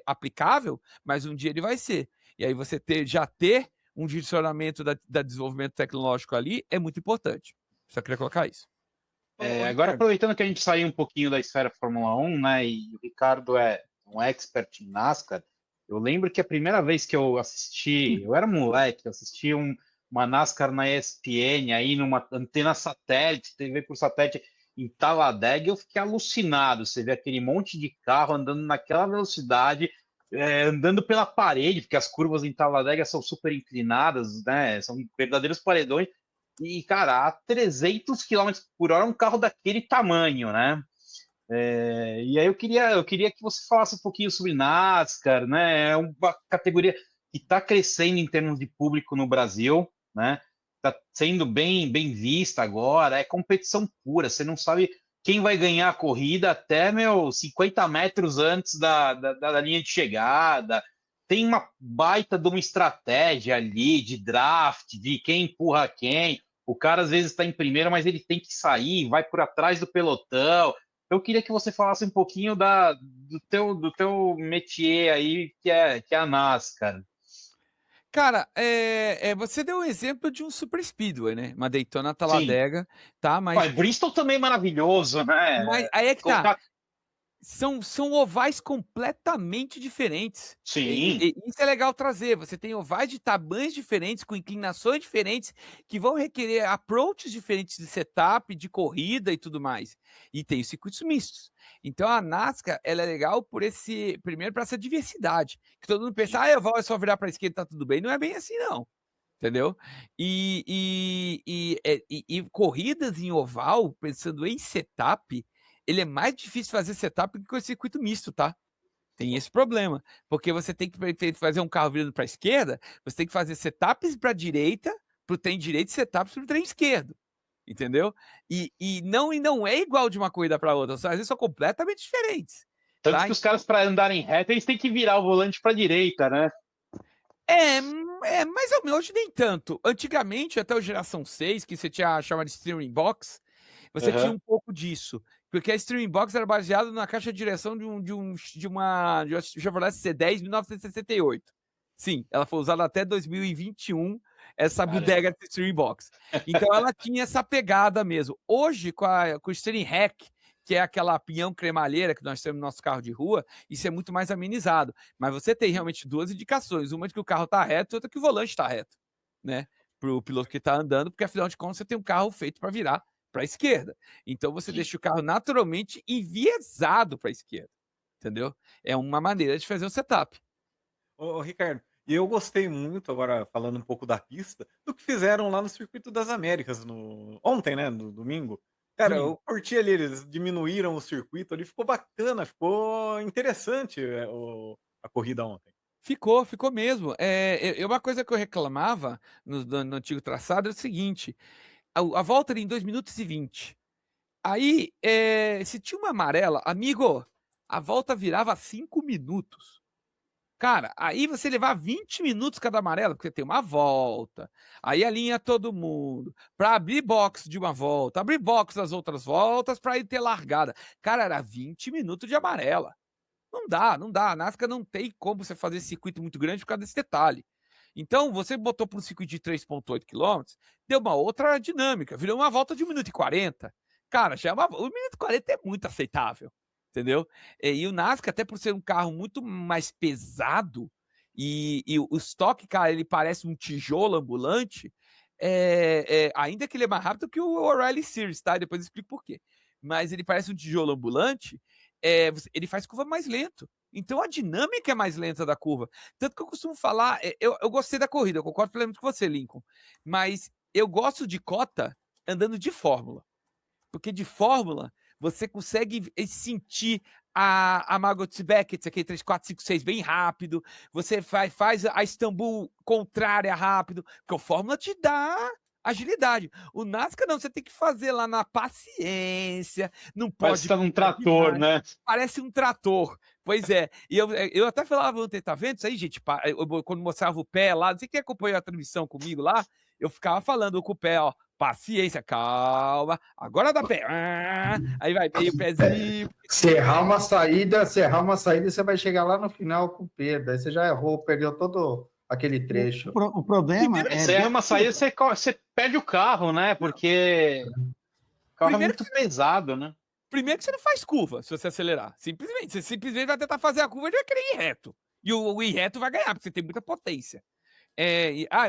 aplicável, mas um dia ele vai ser. E aí você já ter um direcionamento da desenvolvimento tecnológico ali é muito importante. Só queria colocar isso. Agora, aproveitando que a gente saiu um pouquinho da esfera Fórmula 1, né, e o Ricardo é um expert em NASCAR, eu lembro que a primeira vez que eu assisti, eu era moleque, eu assisti uma NASCAR na ESPN, aí numa antena satélite, TV por satélite, em Talladega, eu fiquei alucinado. Você vê aquele monte de carro andando naquela velocidade, andando pela parede, porque as curvas em Talladega são super inclinadas, né, são verdadeiros paredões, e, cara, a 300 km por hora um carro daquele tamanho, né? E aí eu queria que você falasse um pouquinho sobre NASCAR, né? É uma categoria que está crescendo em termos de público no Brasil, né? Está sendo bem vista agora, é competição pura, você não sabe quem vai ganhar a corrida até 50 metros antes da linha de chegada. Tem uma baita de uma estratégia ali de draft, de quem empurra quem. O cara às vezes está em primeira, mas ele tem que sair, vai por atrás do pelotão. Eu queria que você falasse um pouquinho do teu métier aí, que é a NASCAR. Cara, você deu um exemplo de um Super Speedway, né? Uma Daytona Talladega, tá? Mas Bristol também é maravilhoso, né? Mas aí é que tá. São ovais completamente diferentes. Sim. Isso é legal trazer. Você tem ovais de tamanhos diferentes, com inclinações diferentes, que vão requerer approaches diferentes de setup, de corrida e tudo mais. E tem os circuitos mistos. Então a NASCAR ela é legal primeiro para essa diversidade. Que todo mundo pensa, oval é só virar para a esquerda, tá tudo bem. Não é bem assim, não. Entendeu? E corridas em oval, pensando em setup, ele é mais difícil fazer setup do que o circuito misto, tá? Tem esse problema, porque você tem que fazer um carro virando para a esquerda, você tem que fazer setups para a direita, para o trem direito e setups para o trem esquerdo, entendeu? E não é igual de uma corrida para outra, às vezes são completamente diferentes. Tanto que os caras, para andarem reto, eles têm que virar o volante para a direita, né? Mais ou menos, hoje nem tanto. Antigamente, até o geração 6, que você tinha chamado de steering box, você tinha um pouco disso. Porque a Steering Box era baseada na caixa de direção de uma Chevrolet C10 1968. Sim, ela foi usada até 2021, essa bodega de Steering Box. Então ela tinha essa pegada mesmo. Hoje, com o Steering Rack, que é aquela pinhão cremalheira que nós temos no nosso carro de rua, isso é muito mais amenizado. Mas você tem realmente duas indicações. Uma de que o carro está reto e outra que o volante está reto, né? Para o piloto que está andando, porque afinal de contas você tem um carro feito para virar para a esquerda. Então você deixa o carro naturalmente enviesado para a esquerda, entendeu? É uma maneira de fazer o setup. Ô, Ricardo, e eu gostei muito, agora falando um pouco da pista, do que fizeram lá no Circuito das Américas ontem, né, no domingo. Cara, eu curti ali, eles diminuíram o circuito ali, ficou bacana, ficou interessante a corrida ontem. Ficou mesmo. Uma coisa que eu reclamava no antigo traçado é o seguinte: a volta era em 2 minutos e 20. Aí, se tinha uma amarela, amigo, a volta virava 5 minutos. Cara, aí você levar 20 minutos cada amarela, porque tem uma volta, aí alinha todo mundo, para abrir box de uma volta, abrir box das outras voltas, para ir ter largada. Cara, era 20 minutos de amarela. Não dá, não dá. A NASCAR não tem como você fazer circuito muito grande por causa desse detalhe. Então, você botou para um circuito de 3,8 km, deu uma outra dinâmica, virou uma volta de 1 minuto e 40. Cara, já é 1 minuto e 40 é muito aceitável, entendeu? E o NASCAR, até por ser um carro muito mais pesado, e o estoque, cara, ele parece um tijolo ambulante, ainda que ele é mais rápido que o O'Reilly Series, tá? Depois eu explico por quê. Mas ele parece um tijolo ambulante, ele faz curva mais lento. Então a dinâmica é mais lenta da curva. Tanto que eu costumo falar, eu gostei da corrida, eu concordo plenamente com você, Lincoln. Mas eu gosto de cota andando de fórmula. Porque de fórmula você consegue sentir a Margot Beckett, aquele 3, 4, 5, 6 bem rápido. Você faz a Istambul contrária rápido. Porque o fórmula te dá agilidade. O NASCAR não, você tem que fazer lá na paciência, não Parece pode... que tá num trator, né? Parece um trator. Pois é. E eu até falava ontem, tá vendo isso aí, gente? Quando mostrava o pé lá, não sei quem acompanhou a transmissão comigo lá, eu ficava falando com o pé, ó, paciência, calma, agora dá pé. Aí vai, meio pezinho. Serrar uma saída, você vai chegar lá no final com perda. Aí você já errou, perdeu todo aquele trecho. O problema Você erra uma saída, você perde o carro, né? Porque o carro é muito pesado, né? Primeiro que você não faz curva se você acelerar. Simplesmente. Você simplesmente vai tentar fazer a curva e vai querer ir reto. E o ir reto vai ganhar, porque você tem muita potência.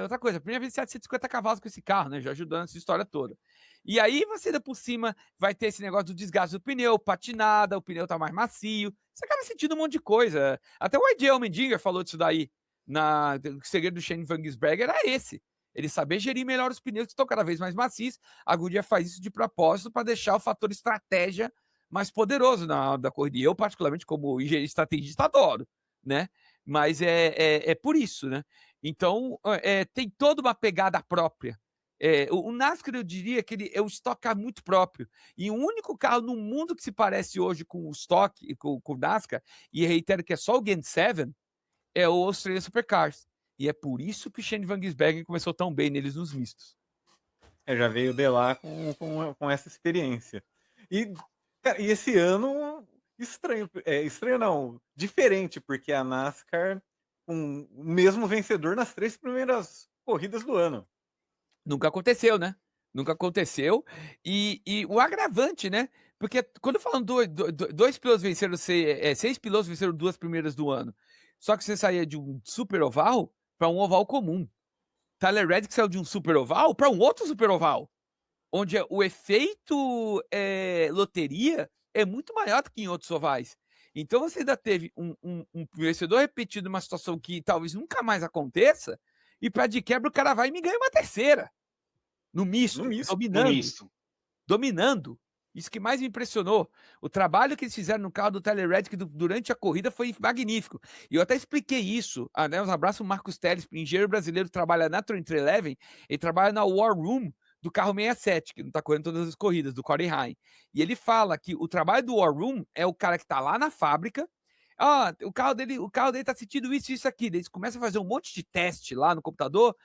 Outra coisa, a primeira vez 750 cavalos com esse carro, né? Já ajudando essa história toda. E aí você ainda por cima vai ter esse negócio do desgaste do pneu, patinada, o pneu tá mais macio. Você acaba sentindo um monte de coisa. Até o Ed Allmendinger falou disso daí. O segredo do Shane Van Gisbergen era esse. Ele saber gerir melhor os pneus que estão cada vez mais macios. A Goodyear faz isso de propósito para deixar o fator estratégia mais poderoso da corrida. E eu, particularmente, como engenheiro estrategista, adoro, né? Mas é por isso, né? Então, tem toda uma pegada própria. O NASCAR, eu diria que ele é um estoque muito próprio. E o único carro no mundo que se parece hoje com o estoque, com o NASCAR, e reitero que é só o Gen 7, é o Australian Supercars. E é por isso que o Shane Van Gisbergen começou tão bem neles nos mistos. Já veio de lá com essa experiência. Cara, e esse ano, estranho não, diferente, porque a NASCAR com o mesmo vencedor nas 3 primeiras corridas do ano. Nunca aconteceu, né? Nunca aconteceu. E o agravante, né? Porque quando falando dois pilotos venceram, 6 pilotos venceram 2 primeiras do ano. Só que você saía de um super oval para um oval comum. Tyler Reddick saiu de um super oval para um outro super oval, onde o efeito loteria é muito maior do que em outros ovais. Então você ainda teve um vencedor repetido numa situação que talvez nunca mais aconteça, e para de quebra o cara vai e me ganha uma terceira. No misto, dominando. Isso que mais me impressionou. O trabalho que eles fizeram no carro do Tyler Reddick durante a corrida foi magnífico. E eu até expliquei isso. Um abraço ao Marcos Teles, engenheiro brasileiro que trabalha na 2311. Ele trabalha na War Room do carro 67, que não está correndo todas as corridas, do Corey Hine. E ele fala que o trabalho do War Room é o cara que está lá na fábrica. O carro dele tá sentindo isso e isso aqui. Eles começam a fazer um monte de teste lá no computador.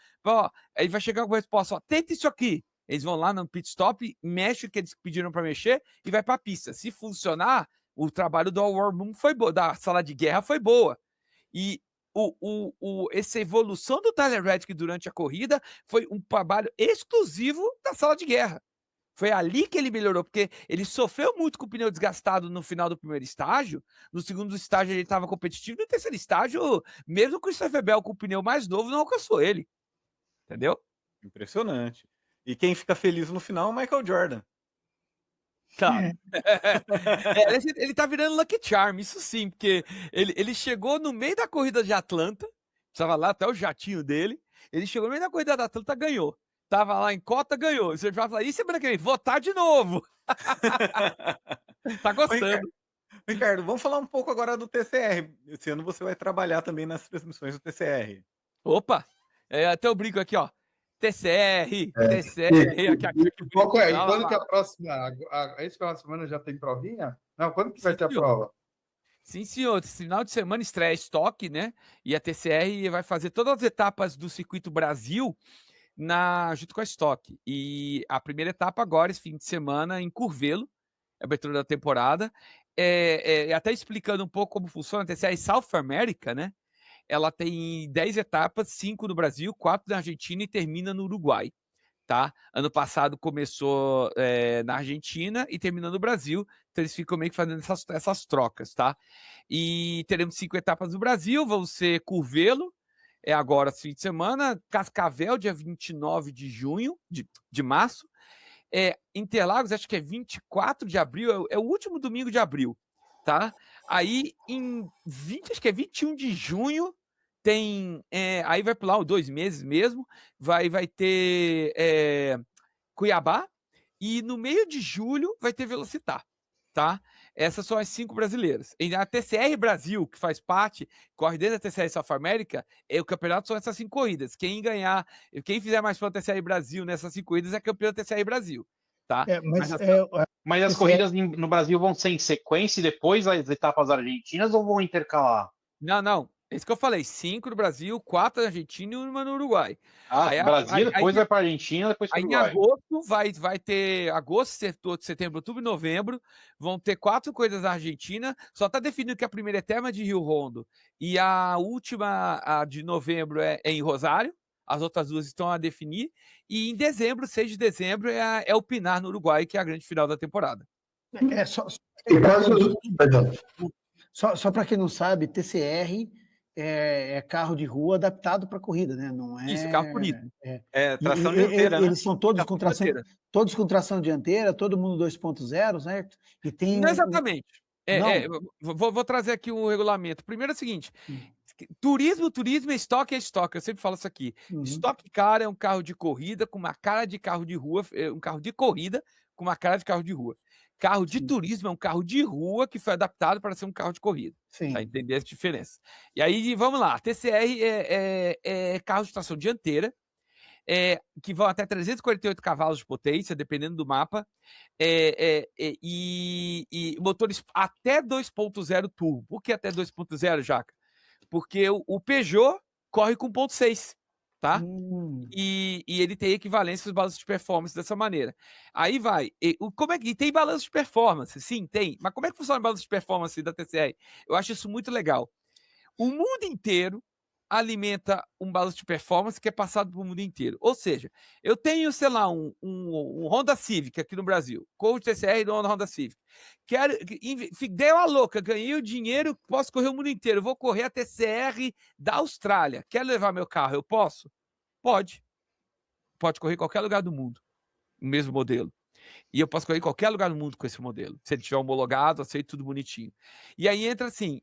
Aí vai chegar com a resposta, tenta isso aqui. Eles vão lá no pit stop, mexe o que eles pediram para mexer e vai para a pista. Se funcionar, o trabalho do War Room foi boa, da sala de guerra foi boa. E essa evolução do Tyler Reddick durante a corrida foi um trabalho exclusivo da sala de guerra. Foi ali que ele melhorou, porque ele sofreu muito com o pneu desgastado no final do primeiro estágio. No segundo estágio ele estava competitivo. No terceiro estágio, mesmo o Christopher Bell com o pneu mais novo, não alcançou ele. Entendeu? Impressionante. E quem fica feliz no final é o Michael Jordan. Tá. Ele tá virando Lucky Charm, isso sim, porque ele chegou no meio da corrida de Atlanta, estava lá até o jatinho dele, ele chegou no meio da corrida de Atlanta, ganhou. Tava lá em cota, ganhou. Você vai falar, e semana que vem? Votar de novo. Tá gostando. Ricardo, vamos falar um pouco agora do TCR. Esse ano você vai trabalhar também nas transmissões do TCR. Opa! Até eu brinco aqui, ó. TCR, É. TCR, aqui, Qual é? E quando que a próxima? Esse final de semana já tem provinha? Não, quando que vai ter a senhor. prova? Sim, senhor. Esse final de semana estreia estoque, né? E a TCR vai fazer todas as etapas do Circuito Brasil junto com a estoque. E a primeira etapa agora, esse fim de semana, em Curvelo, abertura da temporada. Até explicando um pouco como funciona a TCR South America, né? Ela tem 10 etapas, 5 no Brasil, 4 na Argentina e termina no Uruguai. Tá? Ano passado começou na Argentina e terminou no Brasil, então eles ficam meio que fazendo essas trocas, tá? E teremos 5 etapas no Brasil, vão ser Curvelo, agora fim de semana, Cascavel, dia 29 de junho, de março, Interlagos, acho que é 24 de abril, é o último domingo de abril, tá? Aí acho que é 21 de junho, tem. Aí vai pular 2 meses mesmo, vai ter Cuiabá, e no meio de julho vai ter Velocitar, tá? Essas são as 5 brasileiras. E a TCR Brasil, que faz parte, corre dentro da TCR South America, o campeonato são essas 5 corridas. Quem fizer mais pela TCR Brasil nessas 5 corridas é campeão da TCR Brasil, tá? Mas as corridas no Brasil vão ser em sequência e depois as etapas argentinas ou vão intercalar? Não. Isso que eu falei, 5 no Brasil, 4 na Argentina e 1 no Uruguai. Brasil, depois vai para a Argentina, depois para o Uruguai. Aí em agosto vai ter agosto, setembro, outubro e novembro. Vão ter 4 corridas na Argentina. Só está definido que a primeira é de Rio Hondo e a última, a de novembro, é em Rosário. As outras 2 estão a definir. E em dezembro, 6 de dezembro, é o Pinar no Uruguai, que é a grande final da temporada. Só para quem não sabe, TCR é carro de rua adaptado para corrida, né? Não é. Isso, carro corrida. Tração dianteira, né? Eles são todos com tração dianteira, todo mundo 2.0, certo? E tem não exatamente. Vou trazer aqui o regulamento. Primeiro é o seguinte: turismo é estoque, Eu sempre falo isso aqui. Stock Car é um carro de corrida com uma cara de carro de rua, um carro de corrida com uma cara de carro de rua. Carro de turismo é um carro de rua que foi adaptado para ser um carro de corrida. Para entender essa diferença. E aí, vamos lá. TCR é carro de tração dianteira, que vão até 348 cavalos de potência, dependendo do mapa, e motores até 2.0 turbo. Por que até 2.0, Jaca? Porque o Peugeot corre com 1.6, tá? E ele tem equivalência aos balanços de performance dessa maneira. Aí vai. E tem balanço de performance? Sim, tem. Mas como é que funciona o balanço de performance da TCR? Eu acho isso muito legal. O mundo inteiro alimenta um balanço de performance que é passado para o mundo inteiro. Ou seja, eu tenho, sei lá, um Honda Civic aqui no Brasil, com o TCR do Honda Civic. Deu a louca, ganhei o dinheiro, posso correr o mundo inteiro. Vou correr a TCR da Austrália. Quero levar meu carro? Eu posso? Pode. Pode correr em qualquer lugar do mundo, o mesmo modelo. E eu posso correr em qualquer lugar do mundo com esse modelo. Se ele tiver homologado, aceito tudo bonitinho. E aí entra assim,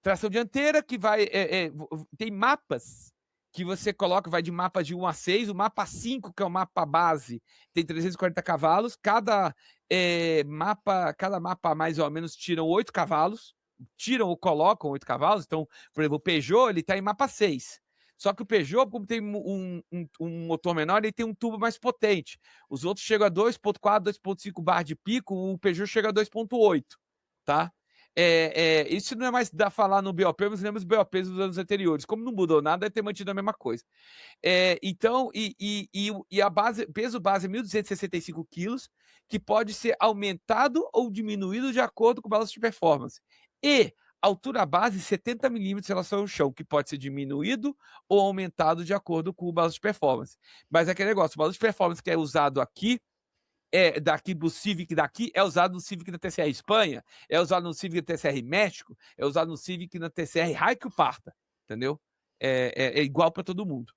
tração dianteira que vai... tem mapas que você coloca, vai de mapa de 1 a 6, o mapa 5, que é o mapa base, tem 340 cavalos, cada mapa mais ou menos tiram 8 cavalos, tiram ou colocam 8 cavalos, então, por exemplo, o Peugeot, ele está em mapa 6. Só que o Peugeot, como tem um motor menor, ele tem um turbo mais potente. Os outros chegam a 2.4, 2.5 bar de pico, o Peugeot chega a 2.8, tá? Isso não é mais da falar no BOP, mas lembra os BOPs dos anos anteriores. Como não mudou nada, deve ter mantido a mesma coisa. Então, a peso base é 1.265 quilos, que pode ser aumentado ou diminuído de acordo com o balanço de performance. E altura base 70 milímetros em relação ao chão, que pode ser diminuído ou aumentado de acordo com o balanço de performance. Mas é aquele negócio, o balanço de performance que é usado aqui, daqui do Civic daqui, é usado no Civic da TCR Espanha, é usado no Civic da TCR México, é usado no Civic na TCR Raikkonen Parta, entendeu? É igual para todo mundo.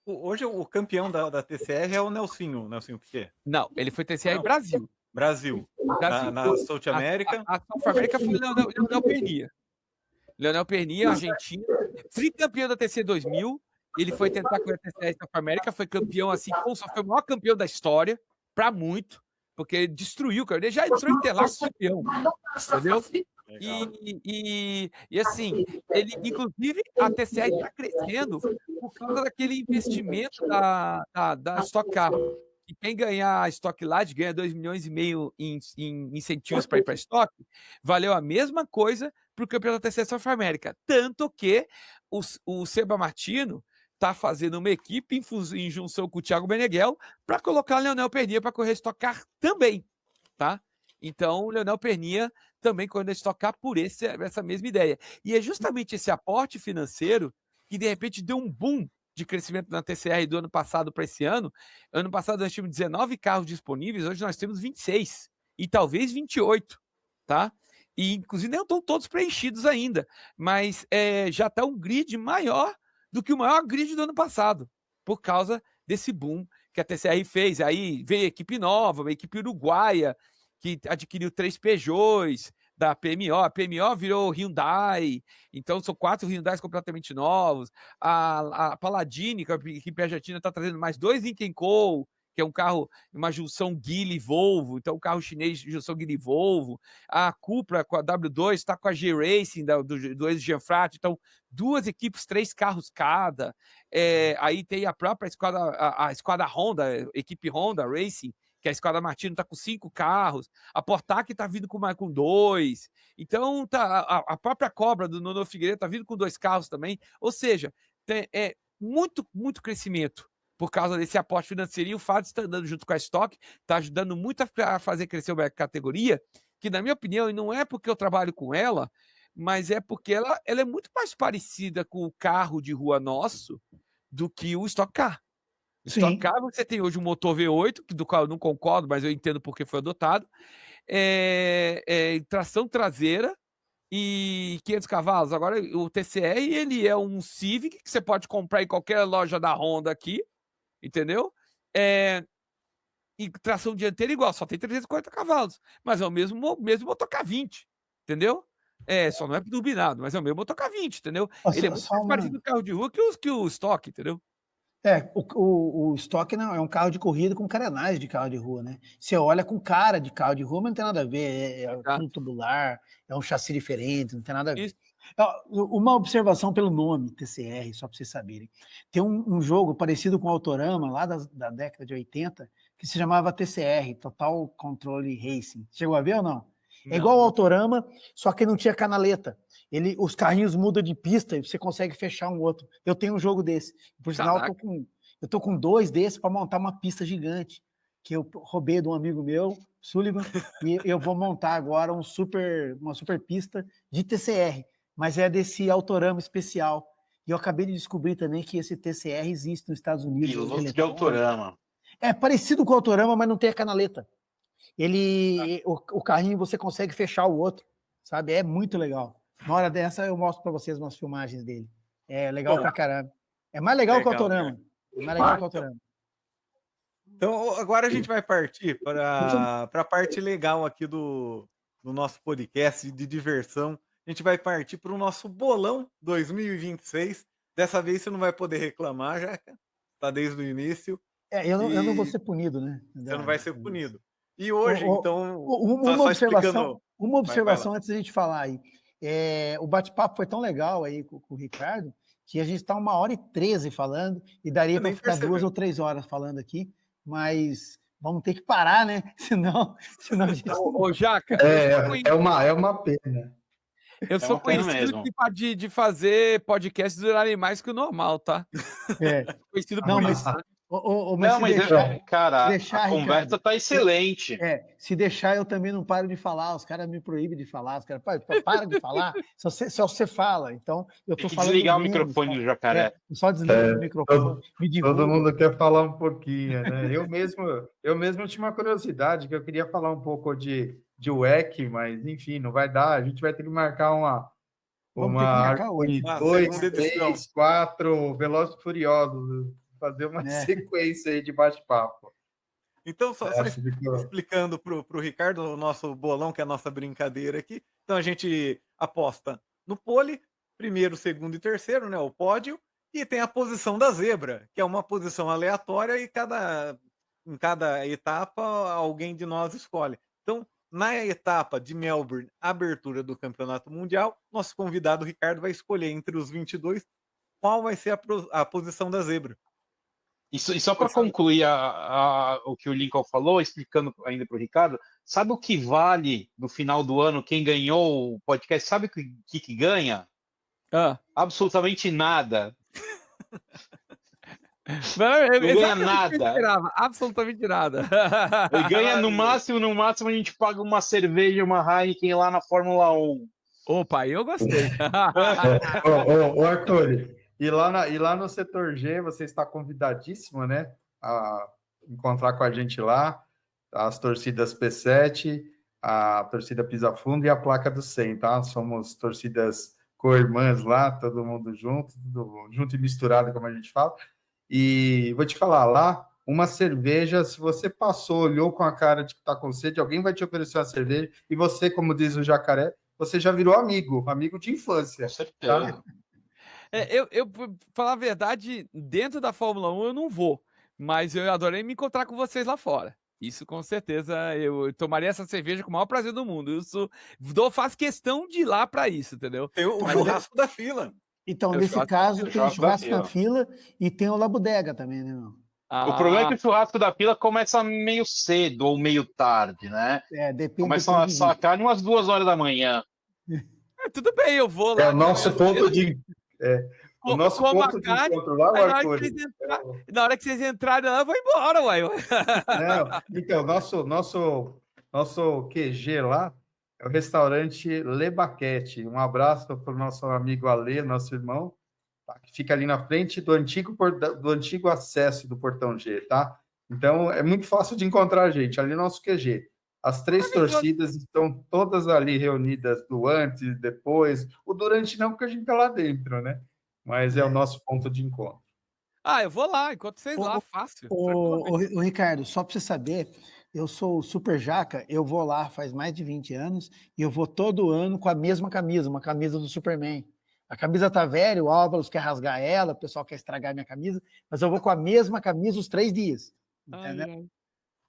Hoje o campeão da TCR é o Nelsinho Piquet. Não, ele foi TCR Brasil. Brasil. Na South America. A South America foi Leonel Pernia. Leonel Pernia, argentino, tricampeão da TC 2000. Ele foi tentar com a TCR South America, foi campeão assim, só foi o maior campeão da história, para muito, porque ele destruiu, cara. Ele já entrou em Interlagos campeão, entendeu? Legal. E assim, ele, inclusive, a TCR está crescendo por causa daquele investimento da Stock Car. E quem ganhar a Stock Light ganha 2,5 milhões em incentivos para ir para a Stock. Valeu a mesma coisa para o campeonato da TCR South America. Tanto que o Seba Martino está fazendo uma equipe em junção com o Thiago Meneghel para colocar o Leonel Pernia para correr Stock Car também. Tá? Então, o Leonel Pernia também correndo a Stock Car por essa mesma ideia. E é justamente esse aporte financeiro que, de repente, deu um boom de crescimento na TCR do ano passado para esse ano. Ano passado nós tínhamos 19 carros disponíveis, hoje nós temos 26 e talvez 28, tá? E inclusive não estão todos preenchidos ainda, mas já está um grid maior do que o maior grid do ano passado, por causa desse boom que a TCR fez. Aí veio a equipe nova, a equipe uruguaia, que adquiriu 3 Peugeots da PMO. A PMO virou Hyundai, então são 4 Hyundais completamente novos. A Paladini, que é a equipe argentina, está trazendo mais 2 Lincoln Co., que é um carro, uma junção Geely-Volvo, então um carro chinês de junção Geely-Volvo. A Cupra com a W2 está com a G-Racing do ex-Gianfratti, então 2 equipes, 3 carros cada. Aí tem a própria esquadra Honda, a equipe Honda Racing, que a Esquadra Martino está com 5 carros, a Portac está vindo com 2, então a própria Cobra do Nono Figueiredo está vindo com 2 carros também, ou seja, é muito, muito crescimento por causa desse aporte financeiro, e o fato de estar andando junto com a Stock está ajudando muito a fazer crescer a categoria, que na minha opinião, e não é porque eu trabalho com ela, mas é porque ela é muito mais parecida com o carro de rua nosso do que o Stock Car. Stock Car, você tem hoje um motor V8, do qual eu não concordo, mas eu entendo porque foi adotado, tração traseira e 500 cavalos. Agora, o TCR, ele é um Civic que você pode comprar em qualquer loja da Honda aqui, entendeu? E tração dianteira igual, só tem 340 cavalos, mas é o mesmo motor K20, entendeu? Só não é turbinado, mas é o mesmo motor K20, entendeu? Ele é muito mais parecido com o carro de rua que o Stock, entendeu? O Stock não, é um carro de corrida com carenagem de carro de rua, né? Você olha com cara de carro de rua, mas não tem nada a ver. Tudo tubular, é um chassi diferente, não tem nada a ver. Uma observação pelo nome, TCR, só para vocês saberem. Tem um jogo parecido com o Autorama, lá da década de 80, que se chamava TCR, Total Control Racing. Chegou a ver ou não? É igual ao Autorama, só que não tinha canaleta. Os carrinhos mudam de pista e você consegue fechar um outro. Eu tenho um jogo desse. Por sinal, eu tô com 2 desses para montar uma pista gigante, que eu roubei de um amigo meu, Sullivan, e eu vou montar agora uma super pista de TCR, mas é desse Autorama especial. E eu acabei de descobrir também que esse TCR existe nos Estados Unidos. Piloto de Autorama. É parecido com o Autorama, mas não tem a canaleta. O carrinho você consegue fechar o outro, sabe? É muito legal. Na hora dessa eu mostro para vocês umas filmagens dele. É legal pra caramba. É mais legal que o Autorama. É mais legal que o Autorama. Então, agora a gente vai partir para a parte legal aqui do nosso podcast de diversão. A gente vai partir para o nosso bolão 2026. Dessa vez você não vai poder reclamar, já que está desde o início. Eu não vou ser punido, né? Você não vai ser punido. E hoje, então... Uma observação antes da gente falar aí. O bate-papo foi tão legal aí com o Ricardo, que a gente está 1h13 falando, e daria para ficar 2 ou 3 horas falando aqui, mas vamos ter que parar, né? Senão a gente... Ô, Jaca... É uma pena. Eu sou conhecido de fazer podcasts durarem mais que o normal, tá? Conhecido por isso. Cara, a conversa tá excelente. Se deixar, eu também não paro de falar. Os caras me proíbem de falar. Os caras para de falar. Só você fala. Então, eu tô falando. Desligar o microfone do Jacaré. Só desliga o microfone. Todo mundo quer falar um pouquinho, né? Eu mesmo tinha uma curiosidade que eu queria falar um pouco de WEC, mas enfim, não vai dar. A gente vai ter que marcar uma 2, 3, 4 Velozes e Furiosos. Fazer uma sequência aí de bate-papo. Então, só explicando para o Ricardo o nosso bolão, que é a nossa brincadeira aqui. Então, a gente aposta no pole, primeiro, segundo e terceiro, né? O pódio, e tem a posição da zebra, que é uma posição aleatória e em cada etapa alguém de nós escolhe. Então, na etapa de Melbourne, abertura do Campeonato Mundial, nosso convidado Ricardo vai escolher entre os 22 qual vai ser a posição da zebra. E só para concluir o que o Lincoln falou, explicando ainda para o Ricardo, sabe o que vale no final do ano quem ganhou o podcast? Sabe o que ganha? Absolutamente nada. Não ganha nada. Eu esperava, absolutamente nada. Ele ganha no máximo a gente paga uma cerveja, uma Heineken lá na Fórmula 1. Opa, eu gostei. Ô, Arthur, e lá no setor G, você está convidadíssimo, né? A encontrar com a gente lá, as torcidas P7, a torcida Pisa Fundo e a placa do 100, tá? Somos torcidas co-irmãs lá, todo mundo junto, junto e misturado, como a gente fala. E vou te falar, lá, uma cerveja, se você passou, olhou com a cara de que está com sede, alguém vai te oferecer uma cerveja, e você, como diz o Jacaré, você já virou amigo de infância. Com certeza. Tá? Eu, falar a verdade, dentro da Fórmula 1 eu não vou, mas eu adorei me encontrar com vocês lá fora. Isso com certeza, eu tomaria essa cerveja com o maior prazer do mundo. Faço questão de ir lá para isso, entendeu? Tem o churrasco da fila. Então, nesse caso, tem o churrasco na fila e tem o La Bodega também, né, meu? O problema é que o churrasco da fila começa meio cedo ou meio tarde, né? Depende. Começa a sacar umas 2 horas da manhã. Tudo bem, eu vou lá. É o nosso ponto de... O nosso ponto de encontro lá, Arthur. Na hora que vocês entrarem lá, eu vou embora, uai. Então, nosso QG lá é o restaurante Le Baquete. Um abraço para o nosso amigo Ale, nosso irmão, tá? Que fica ali na frente do antigo acesso do Portão G, tá? Então, é muito fácil de encontrar a gente, ali no nosso QG. As 3 torcidas estão todas ali reunidas do antes e depois. O durante não, porque a gente está lá dentro, né? Mas é o nosso ponto de encontro. Eu vou lá, enquanto vocês lá, fácil. O Ricardo, só para você saber, eu sou o Super Jaca, eu vou lá faz mais de 20 anos e eu vou todo ano com a mesma camisa, uma camisa do Superman. A camisa tá velha, o Álvaro quer rasgar ela, o pessoal quer estragar minha camisa, mas eu vou com a mesma camisa os 3 dias. Entendeu?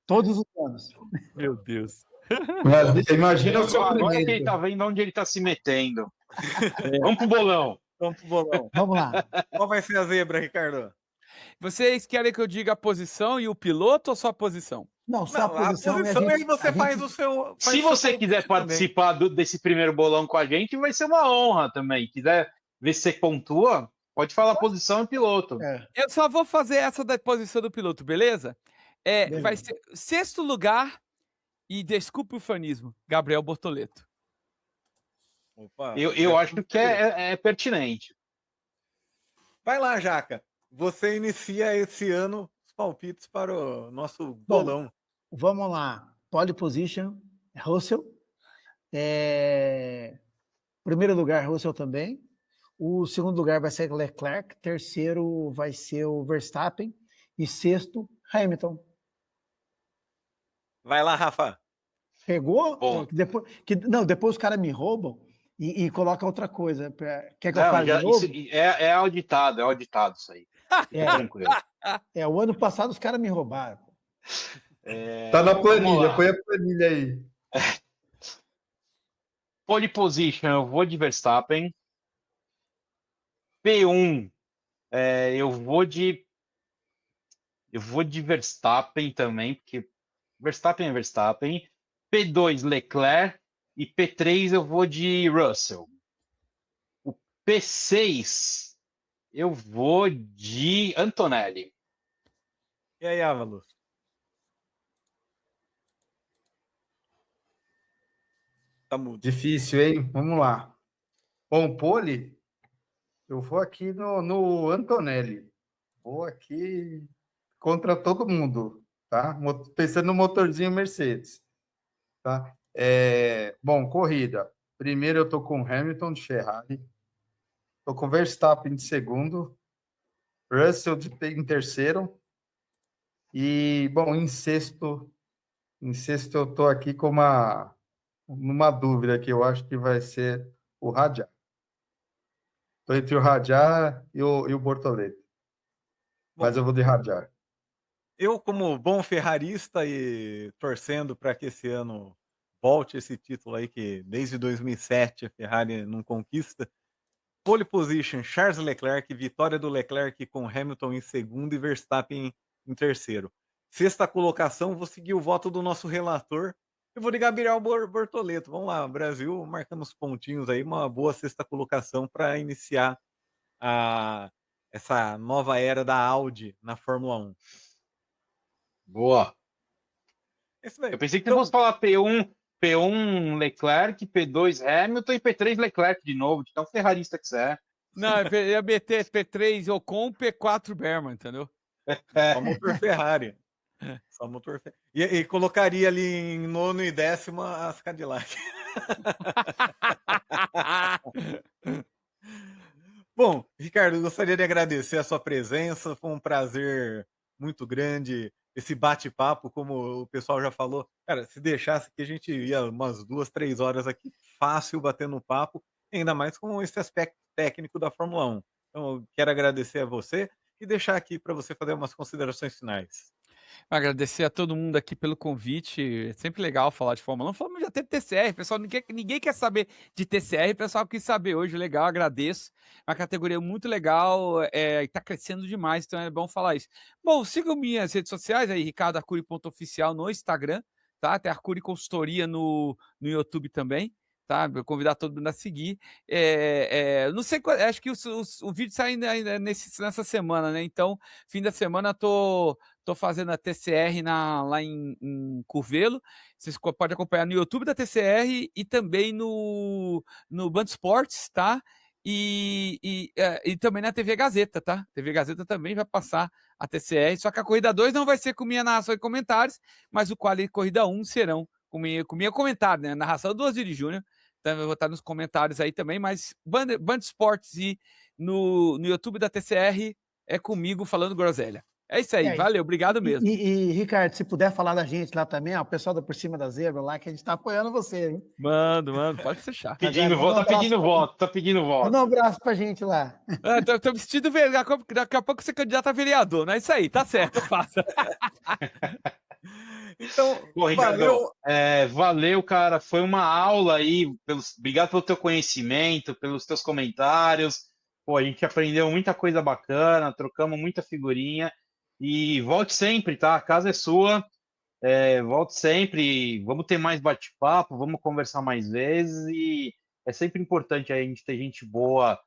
Todos os anos. Meu Deus. Mas imagina o seu Agora que ele tá vendo onde ele tá se metendo. Vamos pro bolão. Vamos lá. Qual vai ser a zebra, Ricardo? Vocês querem que eu diga a posição e o piloto ou só a posição? Não, só a posição e aí você faz o seu... Se você quiser participar desse primeiro bolão com a gente, vai ser uma honra também. Quiser ver se você pontua, pode falar posição e piloto. Eu só vou fazer essa da posição do piloto, beleza? Beleza. Vai ser 6º lugar e, desculpe o fanismo, Gabriel Bortoleto. Opa, eu acho que é pertinente. Vai lá, Jaca. Você inicia esse ano os palpites para o nosso bolão. Vamos lá. Pole position, Russell. Primeiro lugar, Russell também. O segundo lugar vai ser Leclerc. Terceiro vai ser o Verstappen. E 6º, Hamilton. Vai lá, Rafa. Pegou? Depois os caras me roubam e colocam outra coisa. Quer que eu fale de novo? É auditado isso aí. Tranquilo. O ano passado os caras me roubaram. Tá na planilha, põe a planilha aí. Pole position, eu vou de Verstappen. P1, eu vou de Verstappen também, porque Verstappen é Verstappen. P2, Leclerc. E P3 eu vou de Russell. O P6 eu vou de Antonelli. E aí, Ávalos? Tá mudo. Difícil, hein? Vamos lá. Bom, pole, eu vou aqui no Antonelli. Vou aqui contra todo mundo, tá? Pensando no motorzinho Mercedes, tá? Bom, corrida. Primeiro eu tô com Hamilton de Ferrari. Tô com Verstappen de segundo. Russell em terceiro. E, bom, em sexto eu tô aqui com numa dúvida que eu acho que vai ser o Rajah. Tô entre o Rajah e o Bortoleto. Mas eu vou de Rajah. Eu, como bom ferrarista e torcendo para que esse ano volte esse título aí que desde 2007 a Ferrari não conquista. Pole position, Charles Leclerc, vitória do Leclerc com Hamilton em segundo e Verstappen em terceiro. Sexta colocação, vou seguir o voto do nosso relator. Eu vou de Gabriel Bortoleto. Vamos lá, Brasil, marcando os pontinhos aí, uma boa sexta colocação para iniciar essa nova era da Audi na Fórmula 1. Boa. Isso daí. Eu pensei que você fosse falar P1 Leclerc, P2 Hamilton e P3 Leclerc de novo, de tão ferrarista que você é. Não, eu ia meter P3 Ocon, P4 Berman, entendeu? Só motor Ferrari. Só motor Ferrari. E colocaria ali em nono e décimo as Cadillac. Bom, Ricardo, gostaria de agradecer a sua presença. Foi um prazer muito grande esse bate-papo, como o pessoal já falou. Cara, se deixasse aqui, a gente ia umas 2, 3 horas aqui, fácil, batendo papo, ainda mais com esse aspecto técnico da Fórmula 1. Então, eu quero agradecer a você e deixar aqui para você fazer umas considerações finais. Agradecer a todo mundo aqui pelo convite. É sempre legal falar de Fórmula 1. Falamos já teve TCR, pessoal. Ninguém quer saber de TCR, o pessoal quis saber hoje. Legal, agradeço. Uma categoria muito legal, e tá crescendo demais, então é bom falar isso. Bom, sigam minhas redes sociais aí, ricardoarcuri.oficial no Instagram, tá? Tem Arcuri Consultoria no YouTube também. Tá? Vou convidar todo mundo a seguir. Não sei, acho que o vídeo sai ainda nessa semana, né? Então, fim da semana, tô fazendo a TCR lá em Curvelo. Vocês podem acompanhar no YouTube da TCR e também no Band Esportes, tá? E também na TV Gazeta, tá? TV Gazeta também vai passar a TCR, só que a Corrida 2 não vai ser com minha narração e comentários, mas o Quali Corrida 1 serão com minha comentário, né? Narração do Osiris Júnior. Então, eu vou estar nos comentários aí também, mas Band Esportes e no YouTube da TCR é comigo falando groselha. É isso aí, valeu, obrigado mesmo. Ricardo, se puder falar da gente lá também, o pessoal da Por Cima da Zebra lá, que a gente tá apoiando você, hein? Mando, pode fechar. Tá pedindo voto. Manda um abraço pra gente lá. Tô vestido vereador, daqui a pouco você candidata a vereador, não é isso aí, tá certo, faça. Então, Pô, Ricardo, valeu, cara. Foi uma aula aí. Obrigado pelo teu conhecimento, pelos teus comentários. Pô, a gente aprendeu muita coisa bacana, trocamos muita figurinha. E volte sempre, tá? A casa é sua. Volte sempre. Vamos ter mais bate-papo, vamos conversar mais vezes. E é sempre importante a gente ter gente boa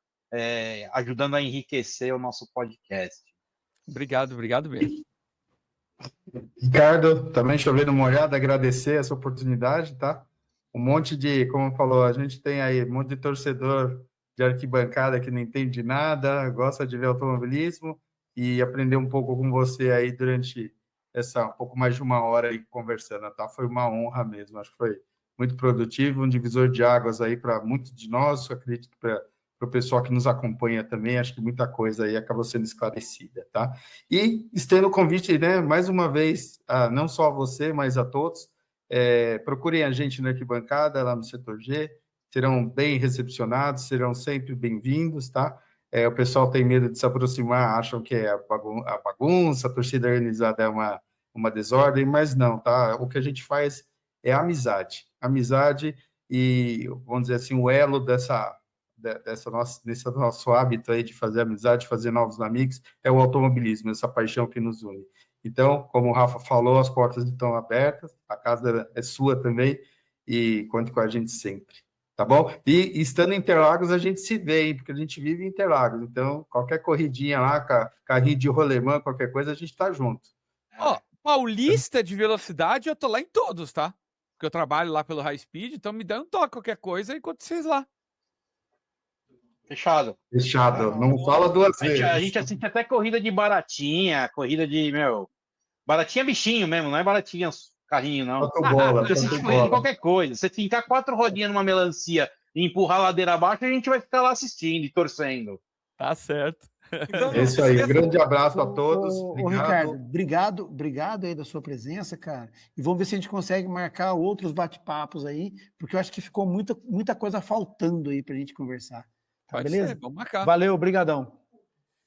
ajudando a enriquecer o nosso podcast. Obrigado mesmo. Ricardo, também chovendo molhado, agradecer essa oportunidade, tá? Um monte de, como falou, a gente tem aí um monte de torcedor de arquibancada que não entende nada, gosta de ver automobilismo e aprender um pouco com você aí durante um pouco mais de uma hora aí conversando, tá? Foi uma honra mesmo, acho que foi muito produtivo, um divisor de águas aí para muitos de nós, acredito que para o pessoal que nos acompanha também, acho que muita coisa aí acabou sendo esclarecida, tá? E estendo o convite, né, mais uma vez, não só a você, mas a todos, procurem a gente na arquibancada, lá no setor G, serão bem recepcionados, serão sempre bem-vindos, tá? O pessoal tem medo de se aproximar, acham que é a bagunça, a torcida organizada é uma desordem, mas não, tá? O que a gente faz é amizade e, vamos dizer assim, o elo desse nosso hábito aí de fazer amizade, fazer novos amigos, é o automobilismo, essa paixão que nos une. Então, como o Rafa falou, as portas estão abertas, a casa é sua também, e conte com a gente sempre, tá bom? E estando em Interlagos, a gente se vê, hein, porque a gente vive em Interlagos, então, qualquer corridinha lá, carrinho de rolemã, qualquer coisa, a gente tá junto. Paulista de velocidade, eu tô lá em todos, tá? Porque eu trabalho lá pelo High Speed, então me dá um toque, qualquer coisa, enquanto vocês lá. Fechado. Não fala duas vezes. A gente assiste até corrida de baratinha, baratinha bichinho mesmo, não é baratinha carrinho, não. Bola, Você assiste corrida de qualquer coisa. Você fincar 4 rodinhas numa melancia e empurrar a ladeira abaixo, a gente vai ficar lá assistindo e torcendo. Tá certo. Então, é isso aí, grande abraço a todos. Ricardo, obrigado aí da sua presença, cara. E vamos ver se a gente consegue marcar outros bate-papos aí, porque eu acho que ficou muita coisa faltando aí pra gente conversar. Tá, beleza? Vamos marcar. Valeu, obrigadão.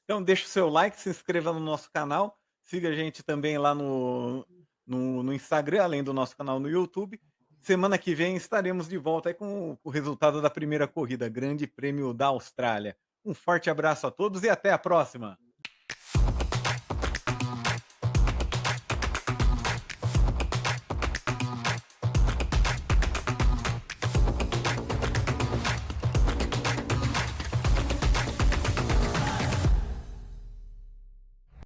Então, deixa o seu like, se inscreva no nosso canal, siga a gente também lá no Instagram, além do nosso canal no YouTube. semana que vem estaremos de volta aí com o resultado da primeira corrida, Grande Prêmio da Austrália. Um forte abraço a todos e até a próxima.